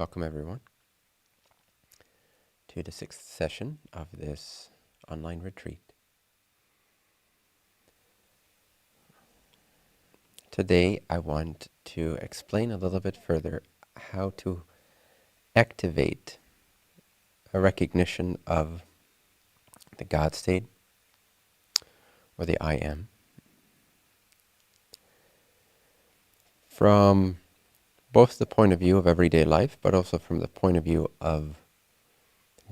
Welcome everyone to the 6th session of this online retreat. Today I want to explain a little bit further how to activate a recognition of the God state or the I am from both the point of view of everyday life, but also from the point of view of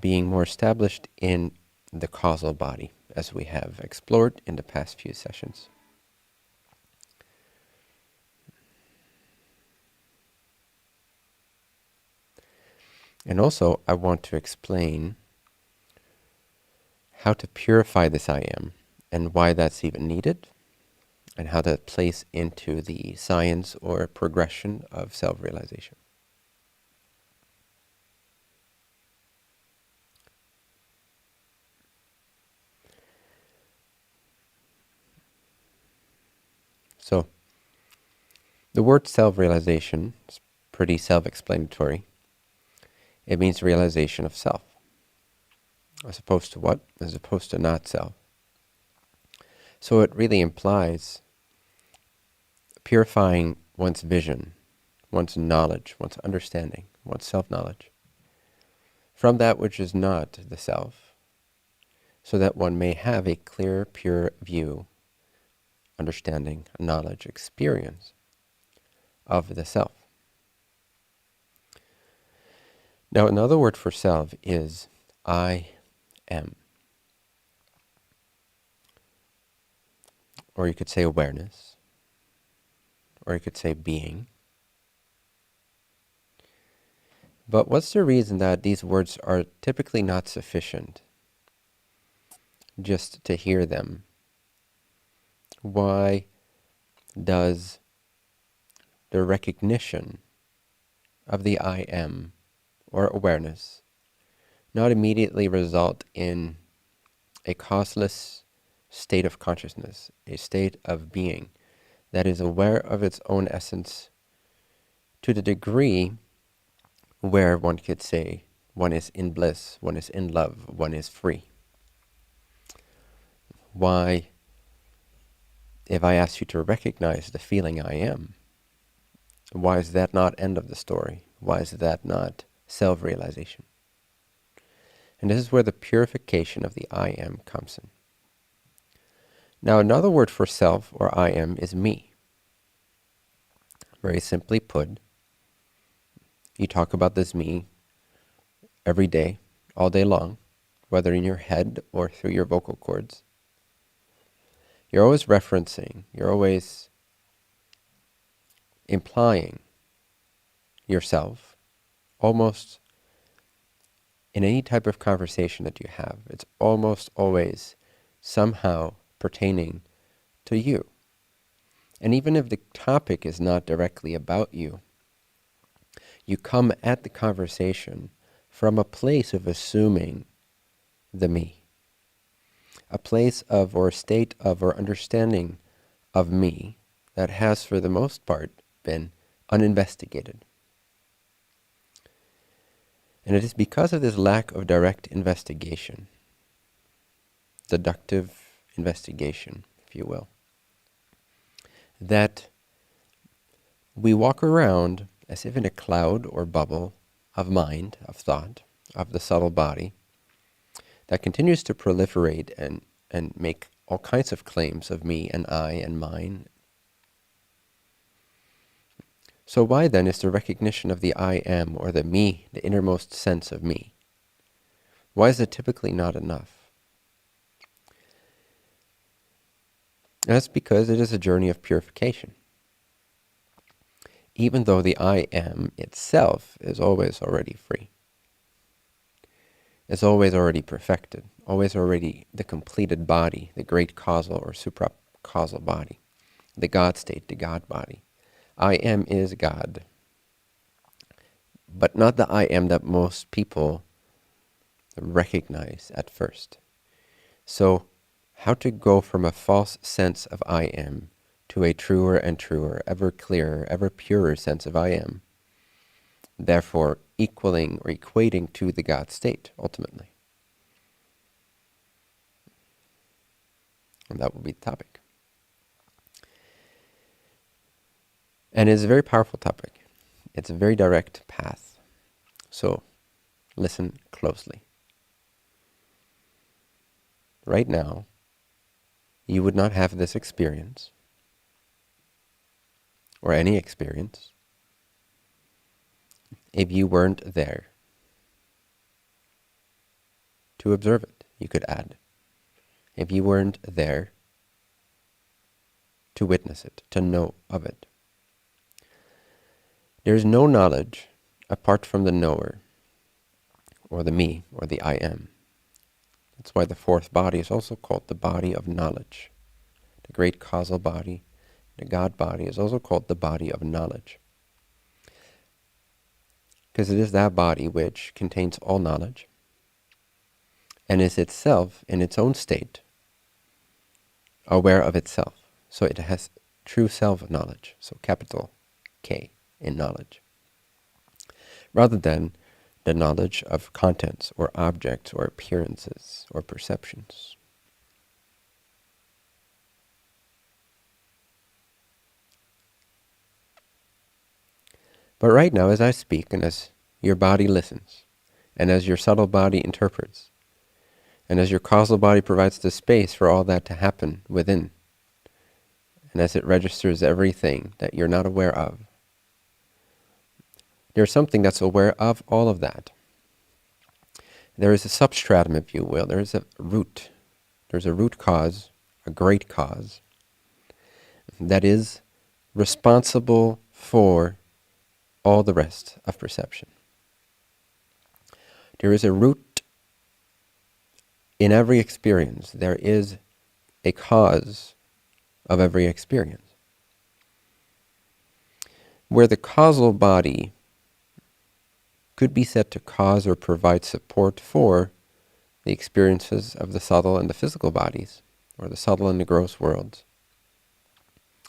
being more established in the causal body, as we have explored in the past few sessions. And also, I want to explain how to purify this I am, and why that's even needed, and how that plays into the science or progression of self-realization. So, the word self-realization is pretty self-explanatory. It means realization of self. As opposed to what? As opposed to not self. So it really implies purifying one's vision, one's knowledge, one's understanding, one's self-knowledge from that which is not the self, so that one may have a clear, pure view, understanding, knowledge, experience of the self. Now, another word for self is I am. Or you could say awareness. Or you could say being. But what's the reason that these words are typically not sufficient just to hear them? Why does the recognition of the I am, or awareness, not immediately result in a causeless state of consciousness, a state of being that is aware of its own essence to the degree where one could say one is in bliss, one is in love, one is free? Why, if I ask you to recognize the feeling I am, why is that not end of the story? Why is that not self-realization? And this is where the purification of the I am comes in. Now, another word for self, or I am, is me. Very simply put, you talk about this me every day, all day long, whether in your head or through your vocal cords. You're always referencing, you're always implying yourself, almost in any type of conversation that you have. It's almost always somehow pertaining to you. And even if the topic is not directly about you, you come at the conversation from a place of assuming the me. A place of, or a state of, or understanding of me that has, for the most part, been uninvestigated. And it is because of this lack of direct investigation, deductive investigation, if you will, that we walk around as if in a cloud or bubble of mind, of thought, of the subtle body, that continues to proliferate and make all kinds of claims of me and I and mine. So why then is the recognition of the I am, or the me, the innermost sense of me, why is it typically not enough? And that's because it is a journey of purification. Even though the I am itself is always already free. It's always already perfected, always already the completed body, the great causal or supra-causal body, the God state, the God body. I am is God, but not the I am that most people recognize at first. So, how to go from a false sense of I am to a truer and truer, ever clearer, ever purer sense of I am, therefore equaling or equating to the God state, ultimately. And that will be the topic. And it's a very powerful topic. It's a very direct path. So, listen closely. Right now, you would not have this experience, or any experience, if you weren't there to observe it, you could add. If you weren't there to witness it, to know of it. There's no knowledge apart from the knower, or the me, or the I am. That's why the fourth body is also called the body of knowledge. The great causal body, the God body, is also called the body of knowledge. Because it is that body which contains all knowledge, and is itself, in its own state, aware of itself. So it has true self-knowledge, so capital K in knowledge, rather than the knowledge of contents or objects or appearances or perceptions. But right now, as I speak, and as your body listens, and as your subtle body interprets, and as your causal body provides the space for all that to happen within, and as it registers everything that you're not aware of, there's something that's aware of all of that. There is a substratum, if you will. There is a root. There's a root cause, a great cause, that is responsible for all the rest of perception. There is a root in every experience. There is a cause of every experience. Where the causal body could be said to cause or provide support for the experiences of the subtle and the physical bodies, or the subtle and the gross worlds.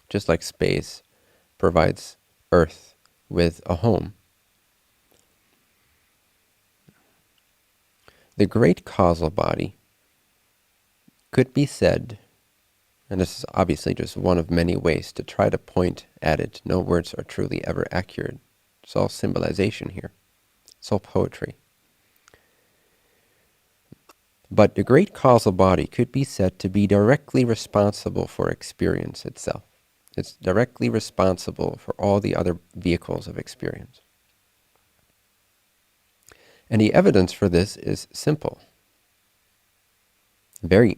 Just like space provides Earth with a home. The great causal body could be said, and this is obviously just one of many ways to try to point at it. No words are truly ever accurate. It's all symbolization here. It's all poetry. But the great causal body could be said to be directly responsible for experience itself. It's directly responsible for all the other vehicles of experience. And the evidence for this is simple.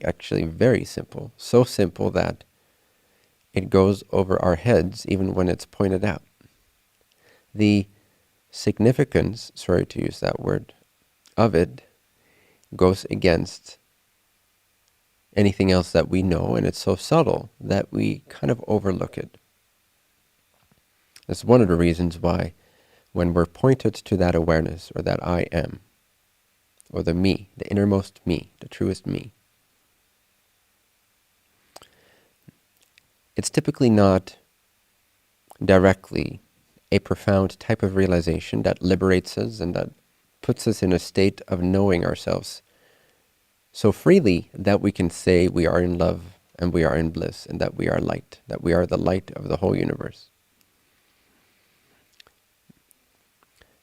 Actually very simple. So simple that it goes over our heads even when it's pointed out. The significance, sorry to use that word, of it goes against anything else that we know, and it's so subtle that we kind of overlook it. That's one of the reasons why when we're pointed to that awareness, or that I am, or the me, the innermost me, the truest me, it's typically not directly a profound type of realization that liberates us and that puts us in a state of knowing ourselves so freely that we can say we are in love and we are in bliss and that we are light, that we are the light of the whole universe.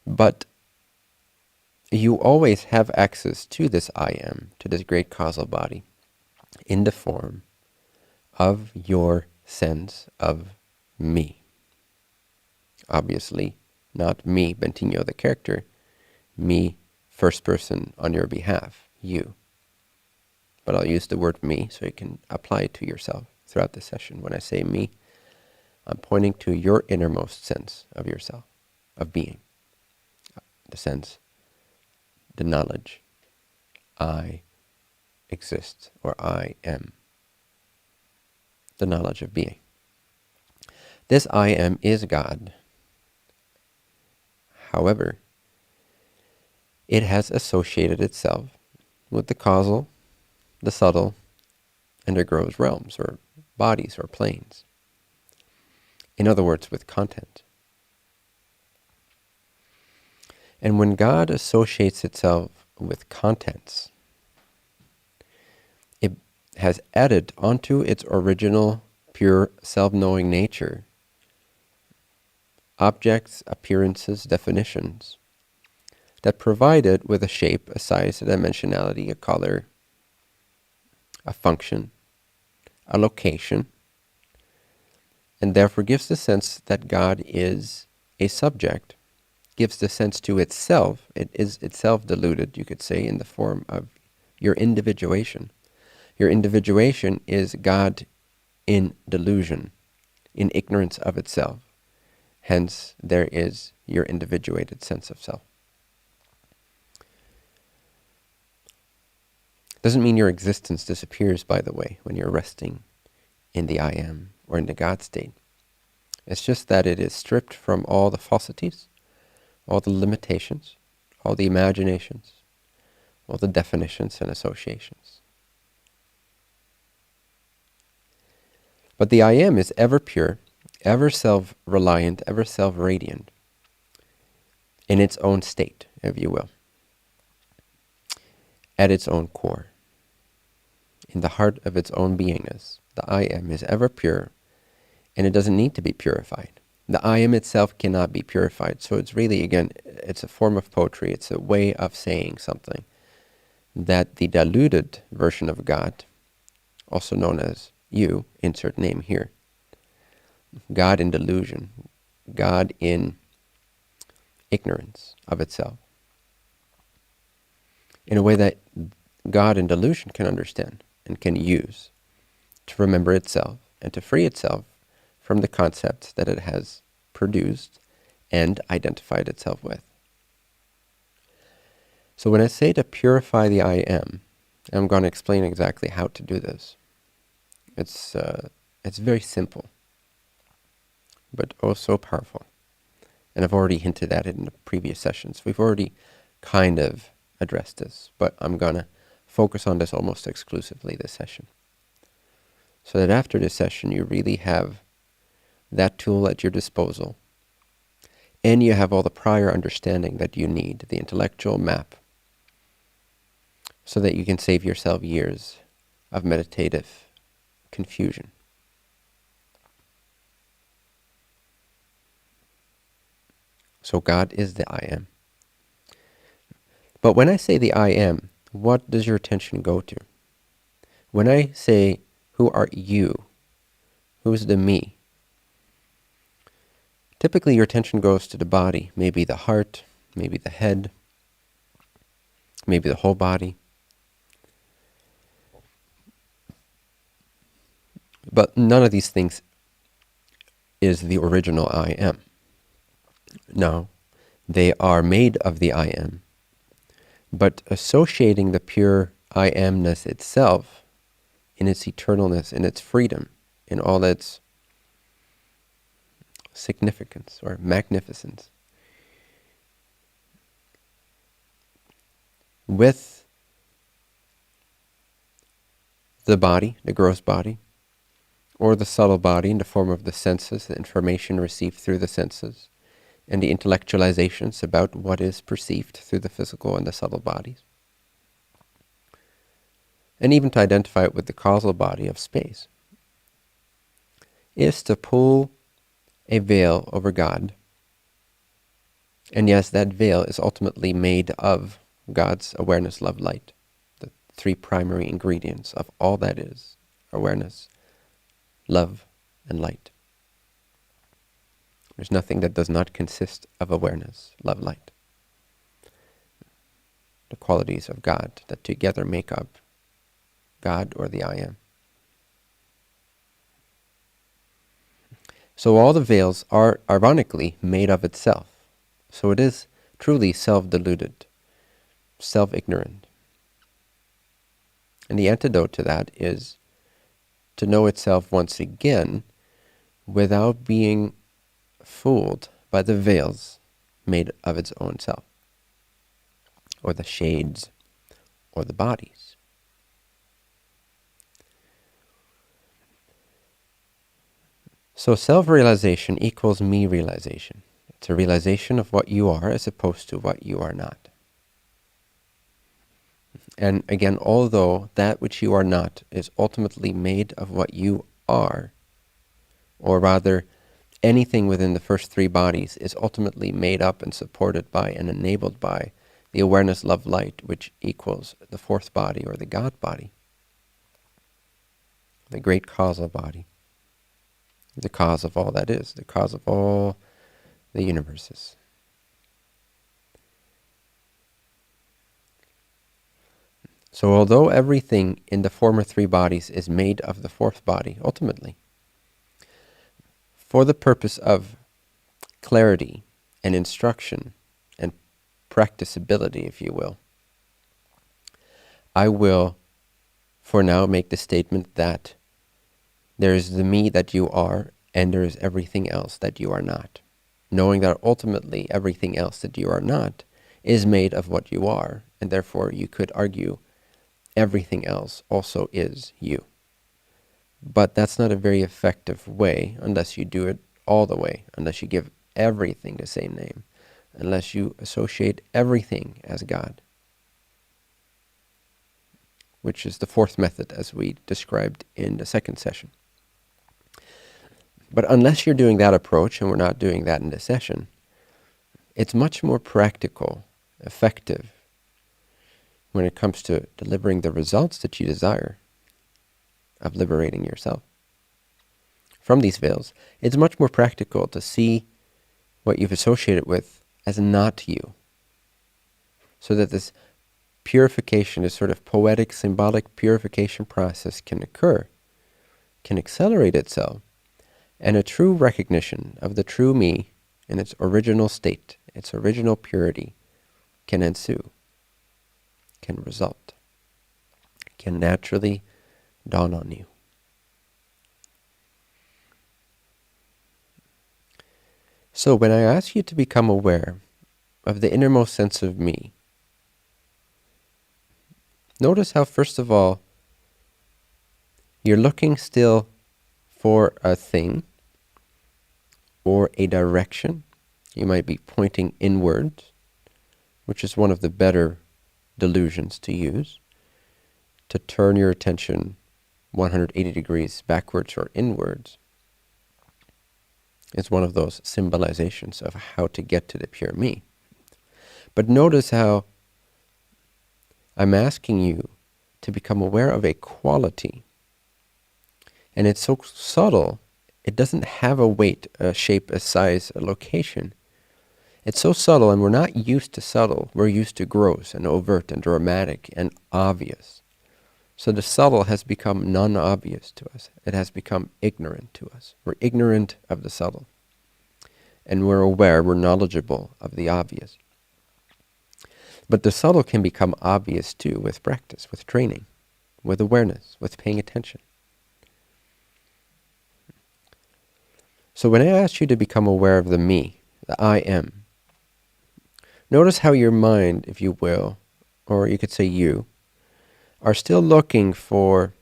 But you always have access to this I am, to this great causal body, in the form of your sense of me. Obviously, not me, Bentinho, the character, me, first person on your behalf, you. But I'll use the word me so you can apply it to yourself throughout the session. When I say me, I'm pointing to your innermost sense of yourself, of being. The sense, the knowledge, I exist, or I am. The knowledge of being. This I am is God. However, it has associated itself with the causal, the subtle, and the gross realms, or bodies, or planes. In other words, with content. And when God associates itself with contents, it has added onto its original pure self-knowing nature objects, appearances, definitions that provide it with a shape, a size, a dimensionality, a color, a function, a location, and therefore gives the sense that God is a subject, gives the sense to itself, it is itself deluded, you could say, in the form of your individuation. Your individuation is God in delusion, in ignorance of itself. Hence, there is your individuated sense of self. Doesn't mean your existence disappears, by the way, when you're resting in the I am or in the God state. It's just that it is stripped from all the falsities, all the limitations, all the imaginations, all the definitions and associations. But the I am is ever pure, ever self-reliant, ever self-radiant in its own state, if you will, at its own core, in the heart of its own beingness. The I am is ever pure, and it doesn't need to be purified. The I am itself cannot be purified. So it's really, again, it's a form of poetry. It's a way of saying something that the diluted version of God, also known as you, insert name here, God in delusion, God in ignorance of itself, in a way that God in delusion can understand and can use to remember itself and to free itself from the concepts that it has produced and identified itself with. So when I say to purify the I am, I'm going to explain exactly how to do this. It's very simple, but also powerful. And I've already hinted at it in the previous sessions. We've already kind of addressed this, but I'm going to focus on this almost exclusively this session. So that after this session, you really have that tool at your disposal, and you have all the prior understanding that you need, the intellectual map, so that you can save yourself years of meditative confusion. So God is the I am. But when I say the I am, what does your attention go to? When I say, who are you? Who is the me? Typically your attention goes to the body, maybe the heart, maybe the head, maybe the whole body. But none of these things is the original I am. No, they are made of the I am. But associating the pure I amness itself in its eternalness, in its freedom, in all its significance or magnificence, with the body, the gross body, or the subtle body in the form of the senses, the information received through the senses, and the intellectualizations about what is perceived through the physical and the subtle bodies. And even to identify it with the causal body of space, is to pull a veil over God. And yes, that veil is ultimately made of God's awareness, love, light, the three primary ingredients of all that is: awareness, love, and light. There's nothing that does not consist of awareness, love, light. The qualities of God that together make up God, or the I am. So all the veils are ironically made of itself. So it is truly self-deluded, self-ignorant. And the antidote to that is to know itself once again without being fooled by the veils made of its own self, or the shades, or the bodies. So self-realization equals me-realization. It's a realization of what you are as opposed to what you are not. And again, although that which you are not is ultimately made of what you are, or rather, anything within the first three bodies is ultimately made up and supported by and enabled by the awareness, love, light, which equals the fourth body, or the God body, the great causal body, the cause of all that is, the cause of all the universes. So although everything in the former three bodies is made of the fourth body, ultimately, for the purpose of clarity and instruction and practicability, if you will, I will for now make the statement that there is the me that you are, and there is everything else that you are not, knowing that ultimately everything else that you are not is made of what you are, and therefore you could argue everything else also is you. But that's not a very effective way unless you do it all the way, unless you give everything the same name, unless you associate everything as God, which is the fourth method as we described in the second session. But unless you're doing that approach, and we're not doing that in this session, it's much more practical, effective, when it comes to delivering the results that you desire of liberating yourself from these veils. It's much more practical to see what you've associated with as not you, so that this purification, this sort of poetic, symbolic purification process can occur, can accelerate itself, and a true recognition of the true me in its original state, its original purity, can ensue, can result, can naturally dawn on you. So when I ask you to become aware of the innermost sense of me, notice how, first of all, you're looking still for a thing or a direction. You might be pointing inwards, which is one of the better delusions to use, to turn your attention 180 degrees backwards or inwards. It's one of those symbolizations of how to get to the pure me. But notice how I'm asking you to become aware of a quality. And it's so subtle, it doesn't have a weight, a shape, a size, a location. It's so subtle, and we're not used to subtle. We're used to gross and overt and dramatic and obvious. So the subtle has become non-obvious to us. It has become ignorant to us. We're ignorant of the subtle. And we're aware, we're knowledgeable of the obvious. But the subtle can become obvious too with practice, with training, with awareness, with paying attention. So when I ask you to become aware of the me, the I am, notice how your mind, if you will, or you could say you, are still looking for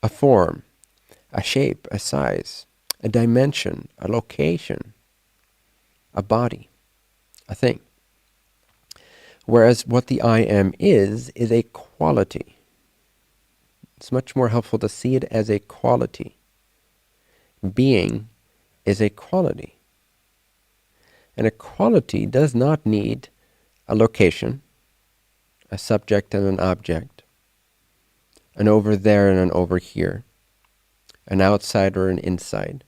a form, a shape, a size, a dimension, a location, a body, a thing. Whereas what the I am is a quality. It's much more helpful to see it as a quality. Being is a quality. And a quality does not need a location, a subject and an object, an over there and an over here, an outside or an inside,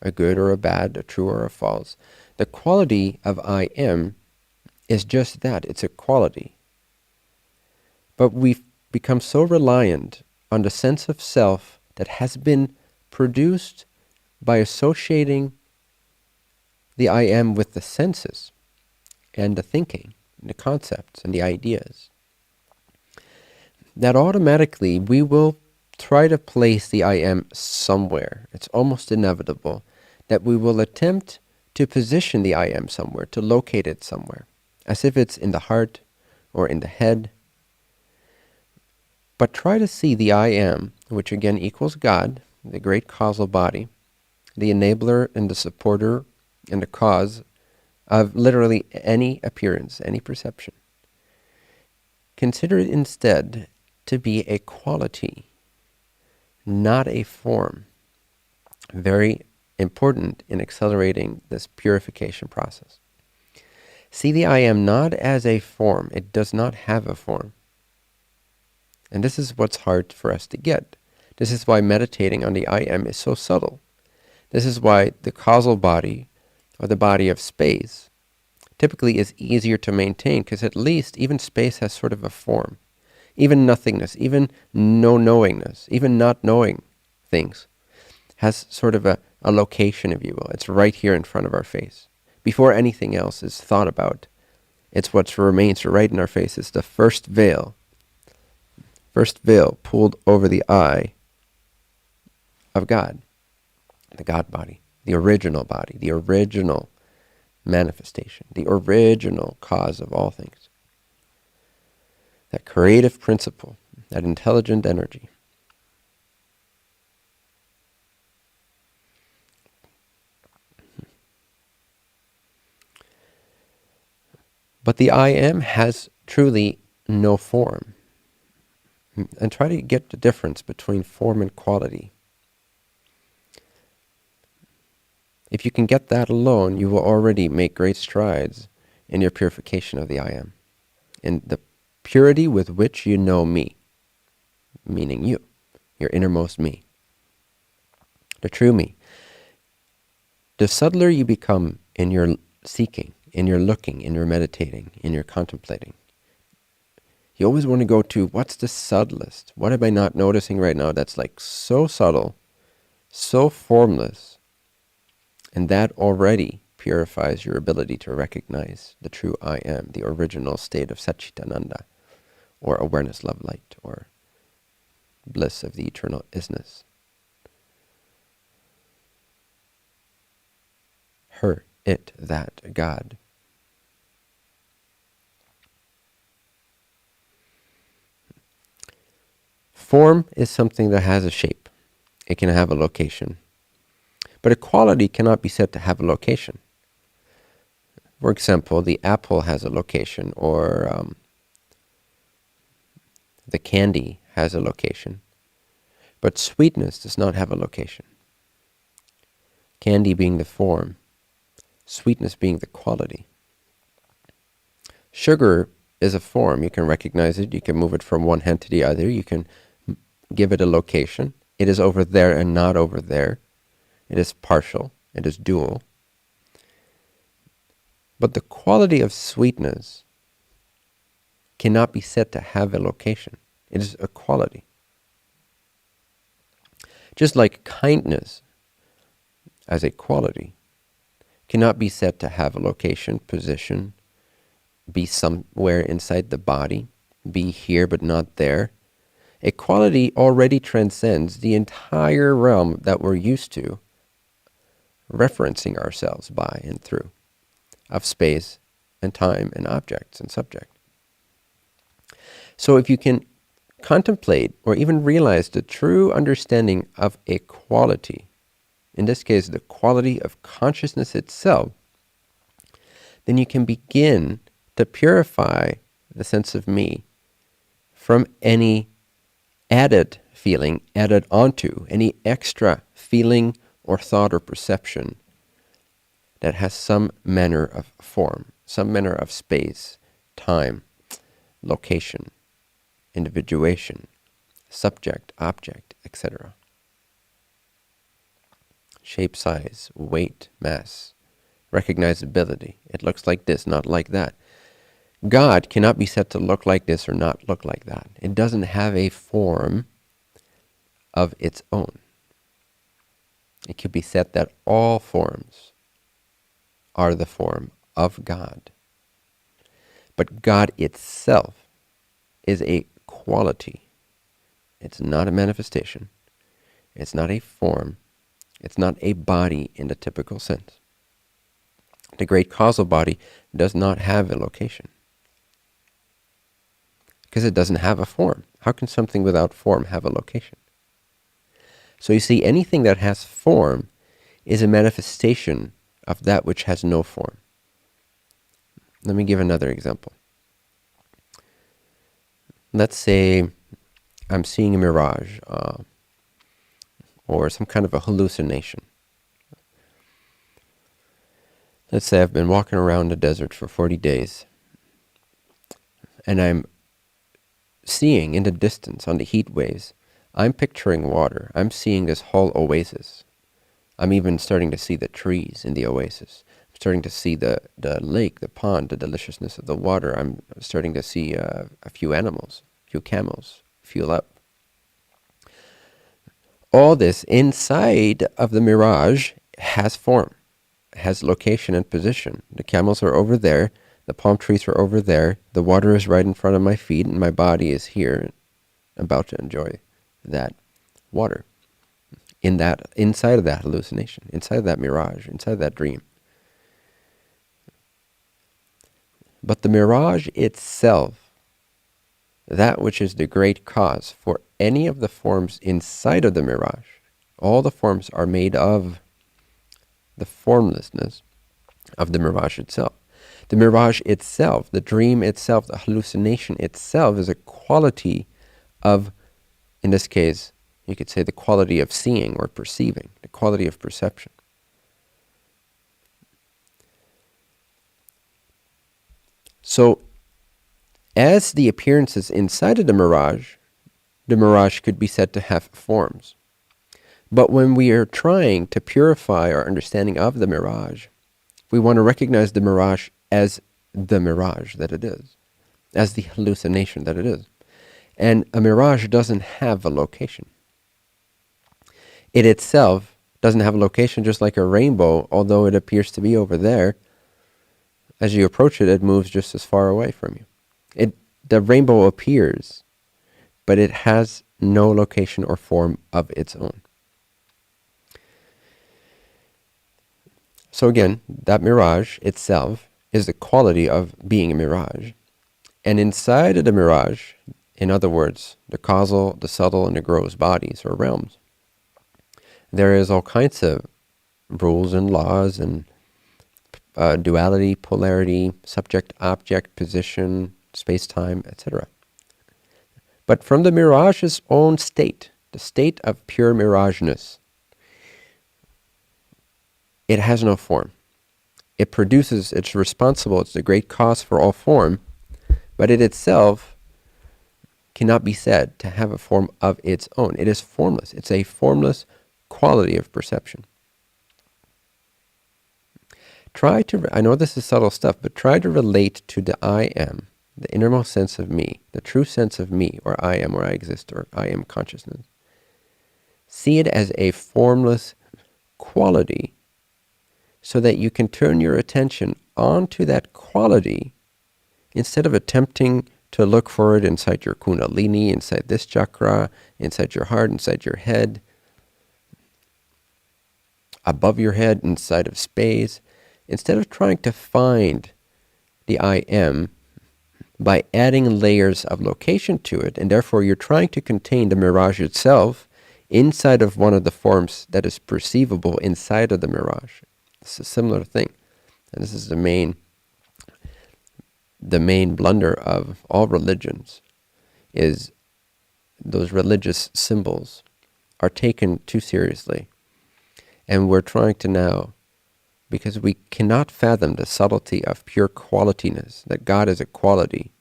a good or a bad, a true or a false. The quality of I am is just that, it's a quality. But we've become so reliant on the sense of self that has been produced by associating the I am with the senses and the thinking, and the concepts and the ideas, that automatically we will try to place the I am somewhere. It's almost inevitable that we will attempt to position the I am somewhere, to locate it somewhere, as if it's in the heart or in the head. But try to see the I am, which again equals God, the great causal body, the enabler and the supporter and the cause of literally any appearance, any perception. Consider it instead to be a quality, not a form. Very important in accelerating this purification process. See the I am not as a form. It does not have a form. And this is what's hard for us to get. This is why meditating on the I am is so subtle. This is why the causal body, or the body of space, typically is easier to maintain, because at least even space has sort of a form. Even nothingness, even no knowingness, even not knowing things, has sort of a location, if you will. It's right here in front of our face. Before anything else is thought about, it's what remains right in our face. It's the first veil pulled over the eye of God, the God body, the original manifestation, the original cause of all things. That creative principle, that intelligent energy. But the I am has truly no form. And try to get the difference between form and quality. If you can get that alone, you will already make great strides in your purification of the I am. In the purity with which you know me, meaning you, your innermost me, the true me. The subtler you become in your seeking, in your looking, in your meditating, in your contemplating, you always want to go to, what's the subtlest? What am I not noticing right now that's like so subtle, so formless? And that already purifies your ability to recognize the true I am, the original state of Satchitananda, or awareness, love, light, or bliss of the eternal isness. Her, it, that, God. Form is something that has a shape. It can have a location. But a quality cannot be said to have a location. For example, the apple has a location, or the candy has a location. But sweetness does not have a location. Candy being the form, sweetness being the quality. Sugar is a form. You can recognize it. You can move it from one hand to the other. You can give it a location. It is over there and not over there. It is partial. It is dual. But the quality of sweetness cannot be said to have a location. It is a quality. Just like kindness as a quality cannot be said to have a location, position, be somewhere inside the body, be here but not there. A quality already transcends the entire realm that we're used to referencing ourselves by and through, of space and time and objects and subject. So if you can contemplate or even realize the true understanding of a quality, in this case the quality of consciousness itself, then you can begin to purify the sense of me from any added feeling added onto, any extra feeling or thought or perception that has some manner of form, some manner of space, time, location, individuation, subject, object, etc. Shape, size, weight, mass, recognizability. It looks like this, not like that. God cannot be said to look like this or not look like that. It doesn't have a form of its own. It could be said that all forms are the form of God. But God itself is a quality. It's not a manifestation. It's not a form. It's not a body in the typical sense. The great causal body does not have a location, because it doesn't have a form. How can something without form have a location? So you see, anything that has form is a manifestation of that which has no form. Let me give another example. Let's say I'm seeing a mirage or some kind of a hallucination. Let's say I've been walking around the desert for 40 days and I'm seeing in the distance on the heat waves, I'm picturing water. I'm seeing this whole oasis. I'm even starting to see the trees in the oasis. I'm starting to see the lake, the pond, the deliciousness of the water. I'm starting to see a few animals, a few camels fuel up. All this inside of the mirage has form, has location and position. The camels are over there. The palm trees are over there. The water is right in front of my feet, and my body is here, about to enjoy that water. Inside of that hallucination, inside of that mirage, inside of that dream. But the mirage itself, that which is the great cause for any of the forms inside of the mirage, all the forms are made of the formlessness of the mirage itself. The mirage itself, the dream itself, the hallucination itself is a quality of, in this case, you could say the quality of seeing or perceiving, the quality of perception. So, as the appearances inside of the mirage could be said to have forms. But when we are trying to purify our understanding of the mirage, we want to recognize the mirage as the mirage that it is, as the hallucination that it is. And a mirage doesn't have a location. It itself doesn't have a location, just like a rainbow, although it appears to be over there. As you approach it, it moves just as far away from you. The rainbow appears, but it has no location or form of its own. So again, that mirage itself is the quality of being a mirage. And inside of the mirage, in other words, the causal, the subtle, and the gross bodies or realms, there is all kinds of rules and laws and duality, polarity, subject, object, position, space-time, etc. But from the mirage's own state, the state of pure mirageness, it has no form. It produces, it's responsible, it's the great cause for all form, but it itself cannot be said to have a form of its own. It is formless. It's a formless quality of perception. I know this is subtle stuff, but try to relate to the I am, the innermost sense of me, the true sense of me, or I am, or I exist, or I am consciousness. See it as a formless quality so that you can turn your attention onto that quality instead of attempting to look for it inside your kundalini, inside this chakra, inside your heart, inside your head, above your head, inside of space. Instead of trying to find the I am by adding layers of location to it, and therefore you're trying to contain the mirage itself inside of one of the forms that is perceivable inside of the mirage. It's a similar thing. And this is the main blunder of all religions, is those religious symbols are taken too seriously. And we're trying to now, because we cannot fathom the subtlety of pure qualityness, that God is a quality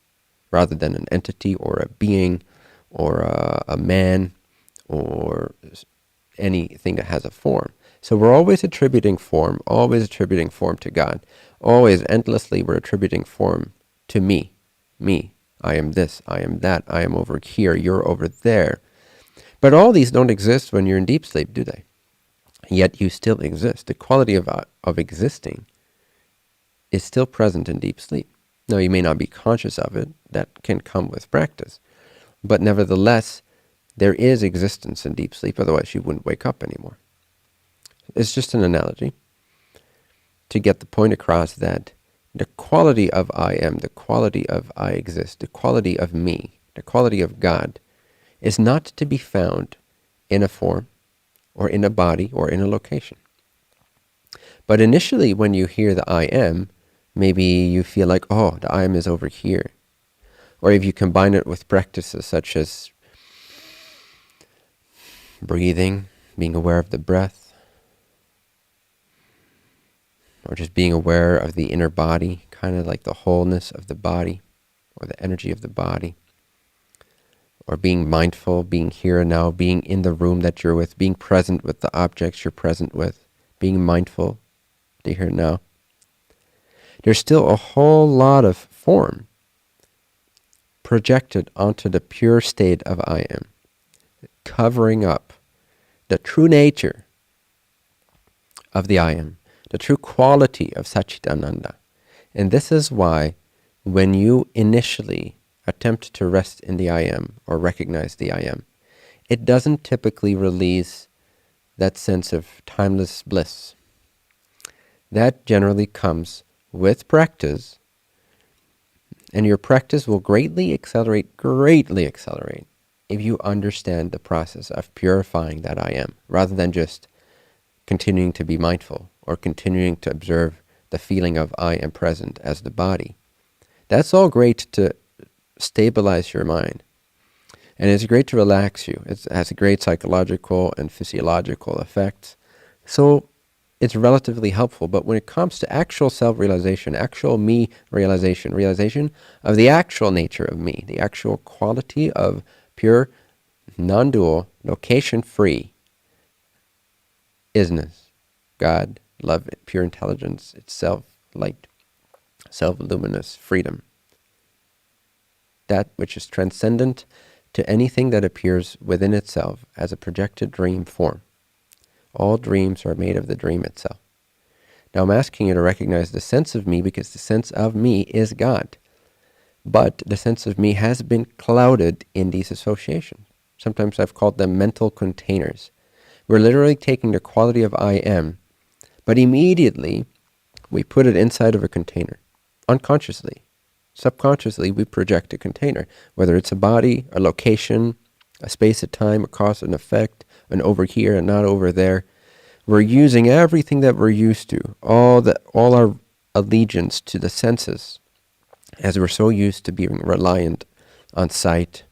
rather than an entity or a being or a man or anything that has a form. So we're always attributing form to God. Always, endlessly, we're attributing form to me. I am this, I am that, I am over here, you're over there. But all these don't exist when you're in deep sleep, do they? Yet you still exist. The quality of existing is still present in deep sleep. Now, you may not be conscious of it. That can come with practice. But nevertheless, there is existence in deep sleep. Otherwise, you wouldn't wake up anymore. It's just an analogy to get the point across that the quality of I am, the quality of I exist, the quality of me, the quality of God is not to be found in a form or in a body or in a location. But initially when you hear the I am, maybe you feel like, oh, the I am is over here. Or if you combine it with practices such as breathing, being aware of the breath, or just being aware of the inner body, kind of like the wholeness of the body, or the energy of the body, or being mindful, being here and now, being in the room that you're with, being present with the objects you're present with, being mindful, the here and now. There's still a whole lot of form projected onto the pure state of I am, covering up the true nature of the I am, the true quality of Satchitananda. And this is why when you initially attempt to rest in the I am or recognize the I am, it doesn't typically release that sense of timeless bliss. That generally comes with practice, and your practice will greatly accelerate, if you understand the process of purifying that I am, rather than just continuing to be mindful or continuing to observe the feeling of I am present as the body. That's all great to stabilize your mind. And it's great to relax you. It has a great psychological and physiological effects. So it's relatively helpful. But when it comes to actual self-realization, actual me realization of the actual nature of me, the actual quality of pure, non-dual, location-free isness, God, love, pure intelligence, itself, light, self-luminous freedom. That which is transcendent to anything that appears within itself as a projected dream form. All dreams are made of the dream itself. Now I'm asking you to recognize the sense of me, because the sense of me is God. But the sense of me has been clouded in these associations. Sometimes I've called them mental containers. We're literally taking the quality of I am, but immediately we put it inside of a container, unconsciously. Subconsciously, we project a container, whether it's a body, a location, a space, a time, a cause, an effect, an over here and not over there. We're using everything that we're used to, all our allegiance to the senses, as we're so used to being reliant on sight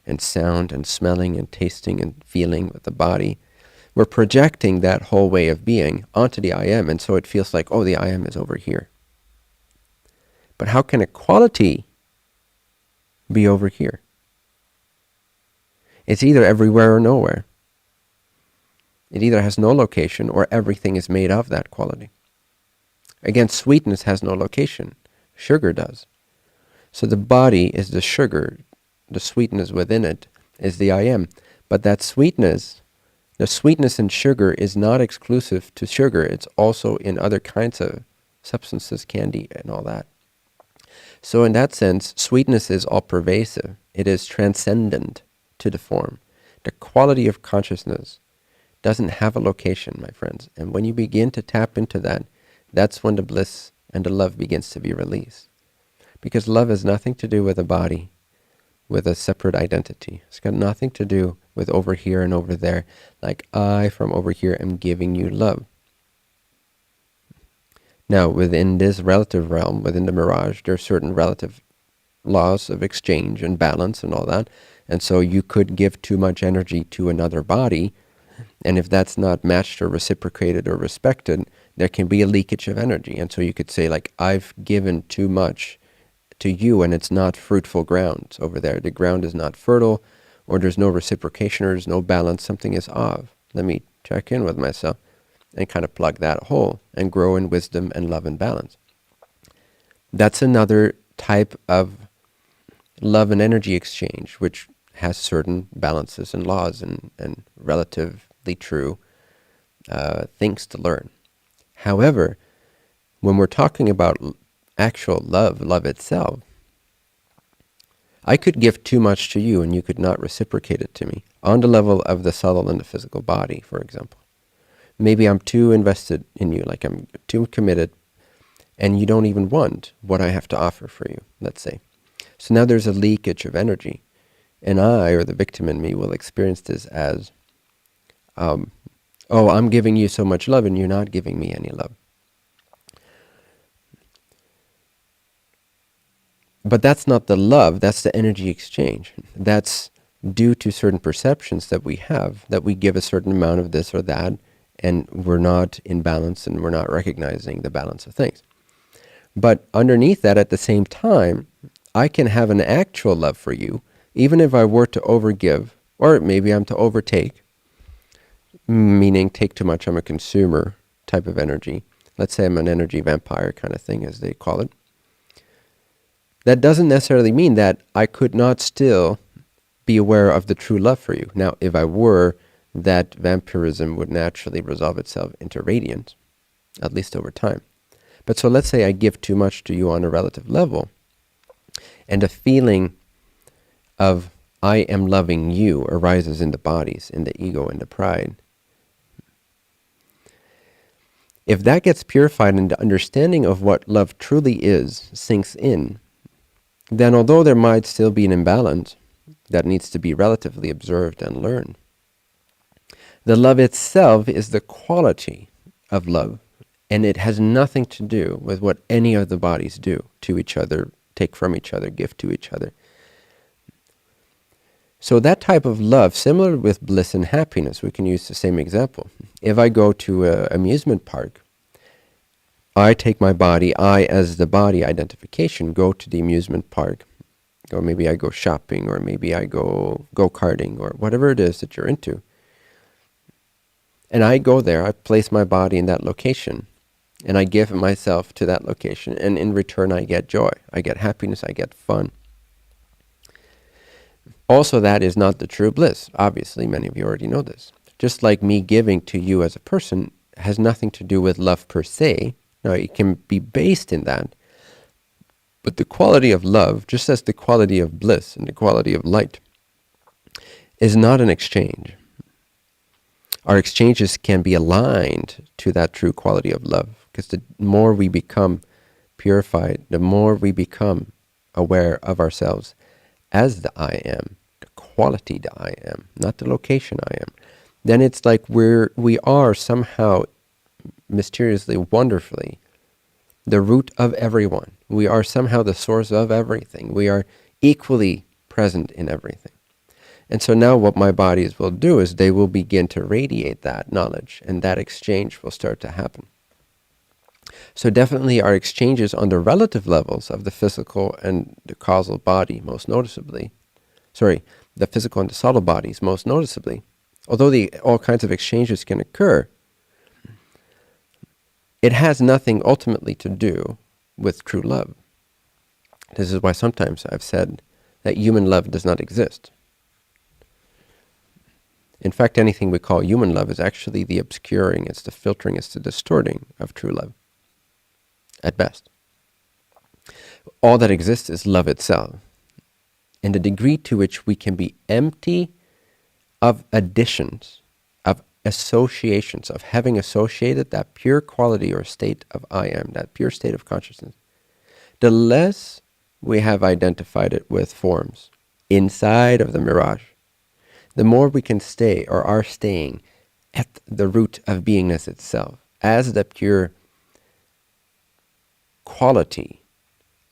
and sound and smelling and tasting and feeling with the body. We're projecting that whole way of being onto the I am, and so it feels like, oh, the I am is over here. But how can a quality be over here? It's either everywhere or nowhere. It either has no location or everything is made of that quality. Again, sweetness has no location. Sugar does. So the body is the sugar. The sweetness within it is the I am. But that sweetness, the sweetness in sugar is not exclusive to sugar. It's also in other kinds of substances, candy and all that. So in that sense, sweetness is all-pervasive. It is transcendent to the form. The quality of consciousness doesn't have a location, my friends. And when you begin to tap into that, that's when the bliss and the love begins to be released. Because love has nothing to do with a body, with a separate identity. It's got nothing to do with over here and over there. Like I, from over here, am giving you love. Now, within this relative realm, within the mirage, there are certain relative laws of exchange and balance and all that. And so you could give too much energy to another body, and if that's not matched or reciprocated or respected, there can be a leakage of energy. And so you could say, like, I've given too much to you, and it's not fruitful ground over there. The ground is not fertile, or there's no reciprocation, or there's no balance. Something is off. Let me check in with myself and kind of plug that hole and grow in wisdom and love and balance. That's another type of love and energy exchange, which has certain balances and laws and relatively true things to learn. However, when we're talking about actual love itself, I could give too much to you and you could not reciprocate it to me on the level of the subtle and the physical body, for example. Maybe I'm too invested in you, like I'm too committed, and you don't even want what I have to offer for you, let's say. So now there's a leakage of energy, and I, or the victim in me, will experience this as, oh, I'm giving you so much love and you're not giving me any love. But that's not the love, that's the energy exchange. That's due to certain perceptions that we have, that we give a certain amount of this or that, and we're not in balance and we're not recognizing the balance of things. But underneath that, at the same time, I can have an actual love for you, even if I were to overgive, or maybe I'm to overtake, meaning take too much, I'm a consumer type of energy. Let's say I'm an energy vampire kind of thing, as they call it. That doesn't necessarily mean that I could not still be aware of the true love for you. Now, if I were, that vampirism would naturally resolve itself into radiance, at least over time. But so let's say I give too much to you on a relative level, and a feeling of I am loving you arises in the bodies, in the ego and the pride. If that gets purified and the understanding of what love truly is sinks in, then although there might still be an imbalance that needs to be relatively observed and learned, the love itself is the quality of love, and it has nothing to do with what any of the bodies do to each other, take from each other, give to each other. So that type of love, similar with bliss and happiness, we can use the same example. If I go to an amusement park, I take my body, I as the body identification, go to the amusement park, or maybe I go shopping, or maybe I go go-karting, or whatever it is that you're into. And I go there, I place my body in that location, and I give myself to that location, and in return I get joy, I get happiness, I get fun. Also, that is not the true bliss. Obviously, many of you already know this. Just like me giving to you as a person has nothing to do with love per se. Now, it can be based in that. But the quality of love, just as the quality of bliss and the quality of light, is not an exchange. Our exchanges can be aligned to that true quality of love, because the more we become purified, the more we become aware of ourselves as the I am, the quality the I am, not the location I am, then it's like we are somehow mysteriously, wonderfully the root of everyone. We are somehow the source of everything. We are equally present in everything. And so now what my bodies will do is they will begin to radiate that knowledge, and that exchange will start to happen. So definitely our exchanges on the relative levels of the physical and the causal body, most noticeably, the physical and the subtle bodies, most noticeably, although all kinds of exchanges can occur, it has nothing ultimately to do with true love. This is why sometimes I've said that human love does not exist. In fact, anything we call human love is actually the obscuring, it's the filtering, it's the distorting of true love, at best. All that exists is love itself. And the degree to which we can be empty of additions, of associations, of having associated that pure quality or state of I am, that pure state of consciousness, the less we have identified it with forms inside of the mirage, the more we can stay, or are staying, at the root of beingness itself, as the pure quality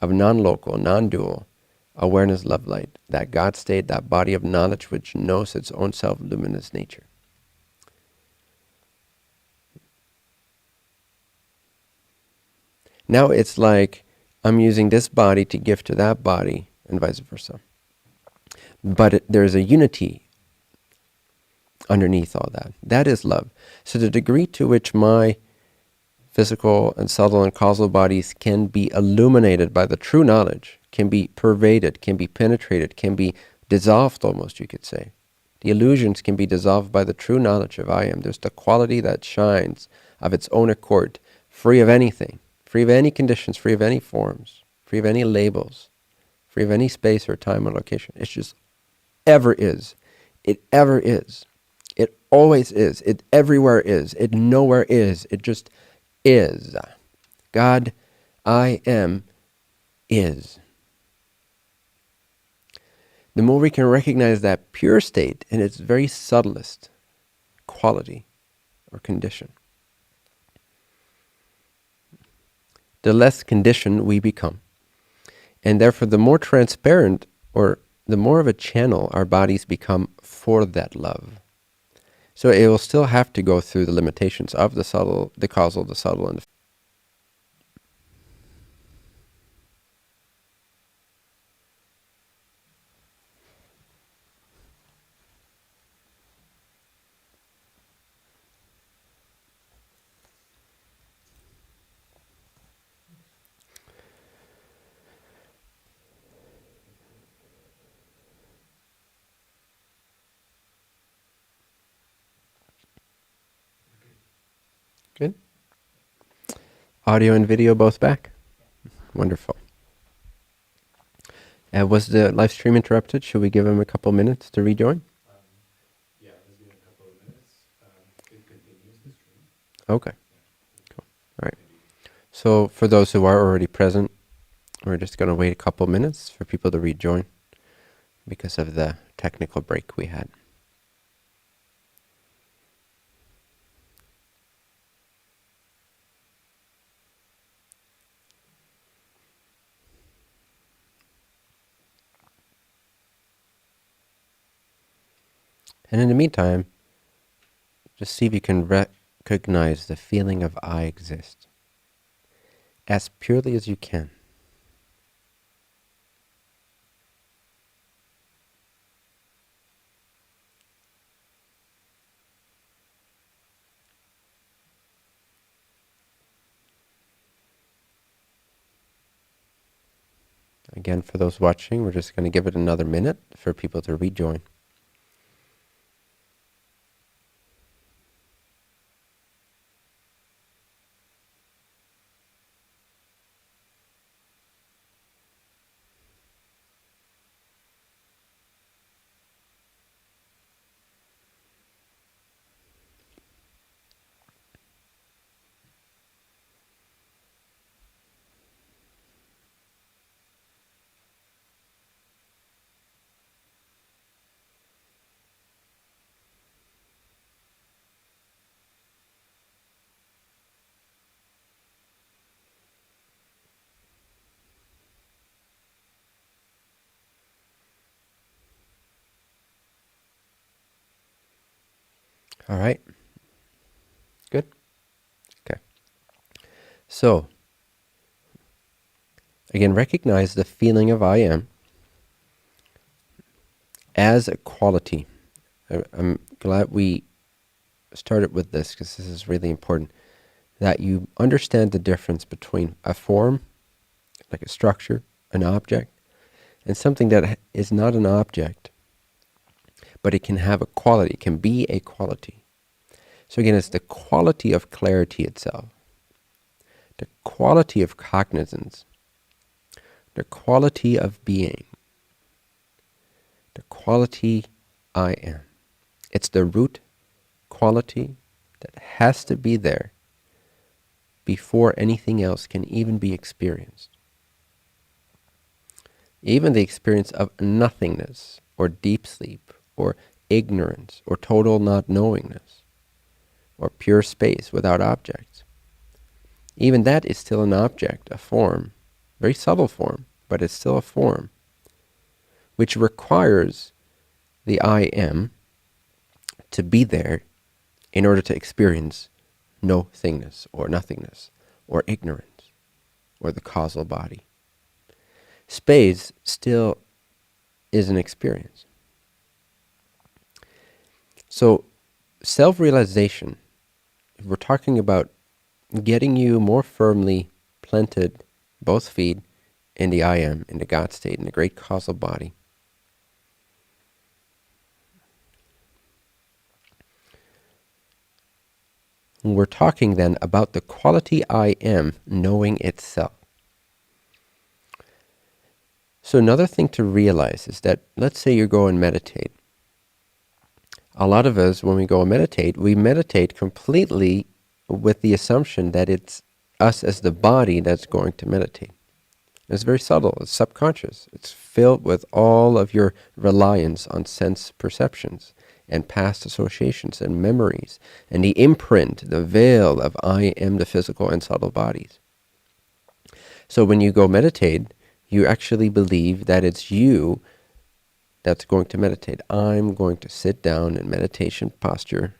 of non-local, non-dual awareness, love, light, that God state, that body of knowledge which knows its own self-luminous nature. Now it's like I'm using this body to give to that body, and vice versa. But there's a unity underneath all that. That is love. So the degree to which my physical and subtle and causal bodies can be illuminated by the true knowledge, can be pervaded, can be penetrated, can be dissolved almost, you could say. The illusions can be dissolved by the true knowledge of I am. There's the quality that shines of its own accord, free of anything, free of any conditions, free of any forms, free of any labels, free of any space or time or location. It's just ever is. It ever is. It always is. It everywhere is. It nowhere is. It just is. God, I am, is. The more we can recognize that pure state in its very subtlest quality or condition, the less conditioned we become. And therefore, the more transparent or the more of a channel our bodies become for that love. So it will still have to go through the limitations of the subtle, the causal, the subtle, and the good. Audio and video both back. Wonderful. Was the live stream interrupted? Should we give him a couple minutes to rejoin? Yeah, let's give it a couple of minutes. It continues the stream. Okay. Cool. All right. So for those who are already present, we're just going to wait a couple minutes for people to rejoin because of the technical break we had. And in the meantime, just see if you can recognize the feeling of I exist as purely as you can. Again, for those watching, we're just going to give it another minute for people to rejoin. All right. Good. Okay. So, again, recognize the feeling of I am as a quality. I'm glad we started with this because this is really important, that you understand the difference between a form, like a structure, an object, and something that is not an object, but it can have a quality, it can be a quality. So again, it's the quality of clarity itself, the quality of cognizance, the quality of being, the quality I am. It's the root quality that has to be there before anything else can even be experienced. Even the experience of nothingness, or deep sleep, or ignorance, or total not knowingness, or pure space without objects. Even that is still an object, a form, very subtle form, but it's still a form, which requires the I am to be there in order to experience no-thingness, or nothingness, or ignorance, or the causal body. Space still is an experience. So, self-realization, if we're talking about getting you more firmly planted, both feet, in the I am, in the God state, in the great causal body, we're talking then about the quality I am knowing itself. So another thing to realize is that, let's say you go and meditate. A lot of us, when we go and meditate, we meditate completely with the assumption that it's us as the body that's going to meditate. It's very subtle, it's subconscious. It's filled with all of your reliance on sense perceptions and past associations and memories, and the imprint, the veil of I am the physical and subtle bodies. So when you go meditate, You actually believe that it's you that's going to meditate. I'm going to sit down in meditation posture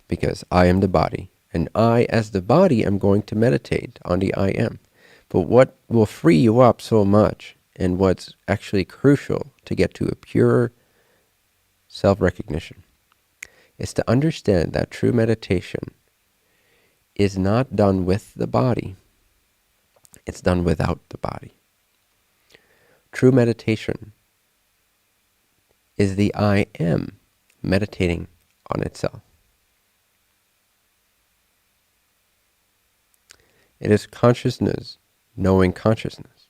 because I am the body. And I, as the body, am going to meditate on the I am. But what will free you up so much, and what's actually crucial to get to a pure self-recognition, is to understand that true meditation is not done with the body. It's done without the body. True meditation is the I am meditating on itself. It is consciousness knowing consciousness.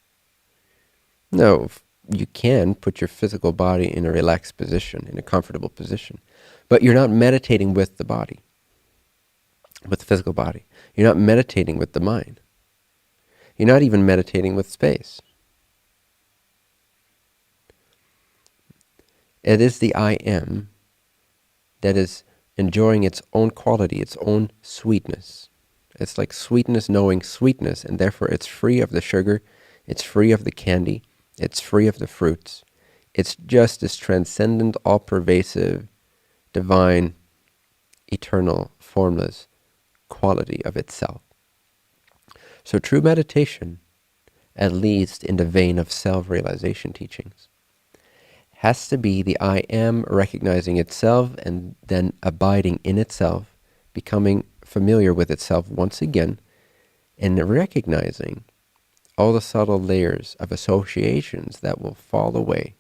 No, you can put your physical body in a relaxed position, in a comfortable position, but you're not meditating with the body, with the physical body. You're not meditating with the mind. You're not even meditating with space. It is the I am that is enjoying its own quality, its own sweetness. It's like sweetness knowing sweetness, and therefore it's free of the sugar, it's free of the candy, it's free of the fruits. It's just this transcendent, all-pervasive, divine, eternal, formless quality of itself. So true meditation, at least in the vein of self-realization teachings, has to be the I am recognizing itself and then abiding in itself, becoming familiar with itself once again, and recognizing all the subtle layers of associations that will fall away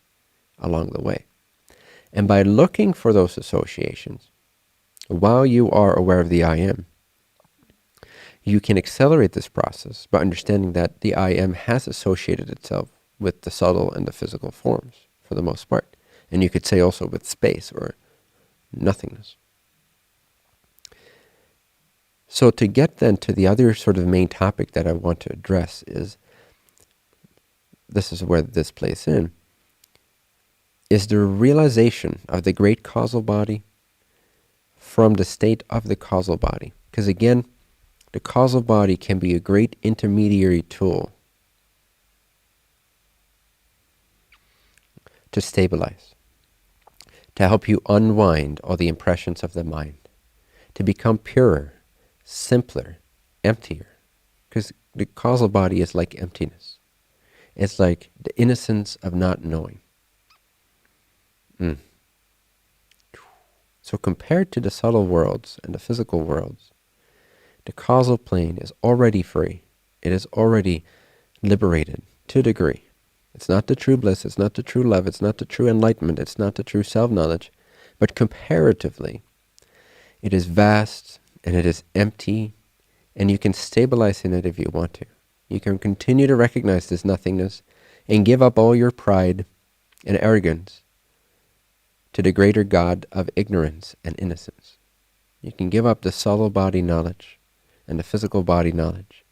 along the way. And by looking for those associations, while you are aware of the I am, you can accelerate this process by understanding that the I am has associated itself with the subtle and the physical forms, for the most part. And you could say also with space or nothingness. So to get then to the other sort of main topic that I want to address is, this is where this plays in, is the realization of the great causal body from the state of the causal body. Because again, the causal body can be a great intermediary tool to stabilize, to help you unwind all the impressions of the mind, to become purer, simpler, emptier. Because the causal body is like emptiness. It's like the innocence of not knowing. So compared to the subtle worlds and the physical worlds, the causal plane is already free. It is already liberated to a degree. It's not the true bliss, it's not the true love, it's not the true enlightenment, it's not the true self-knowledge, but comparatively, it is vast and it is empty, and you can stabilize in it if you want to. You can continue to recognize this nothingness and give up all your pride and arrogance to the greater God of ignorance and innocence. You can give up the subtle body knowledge and the physical body knowledge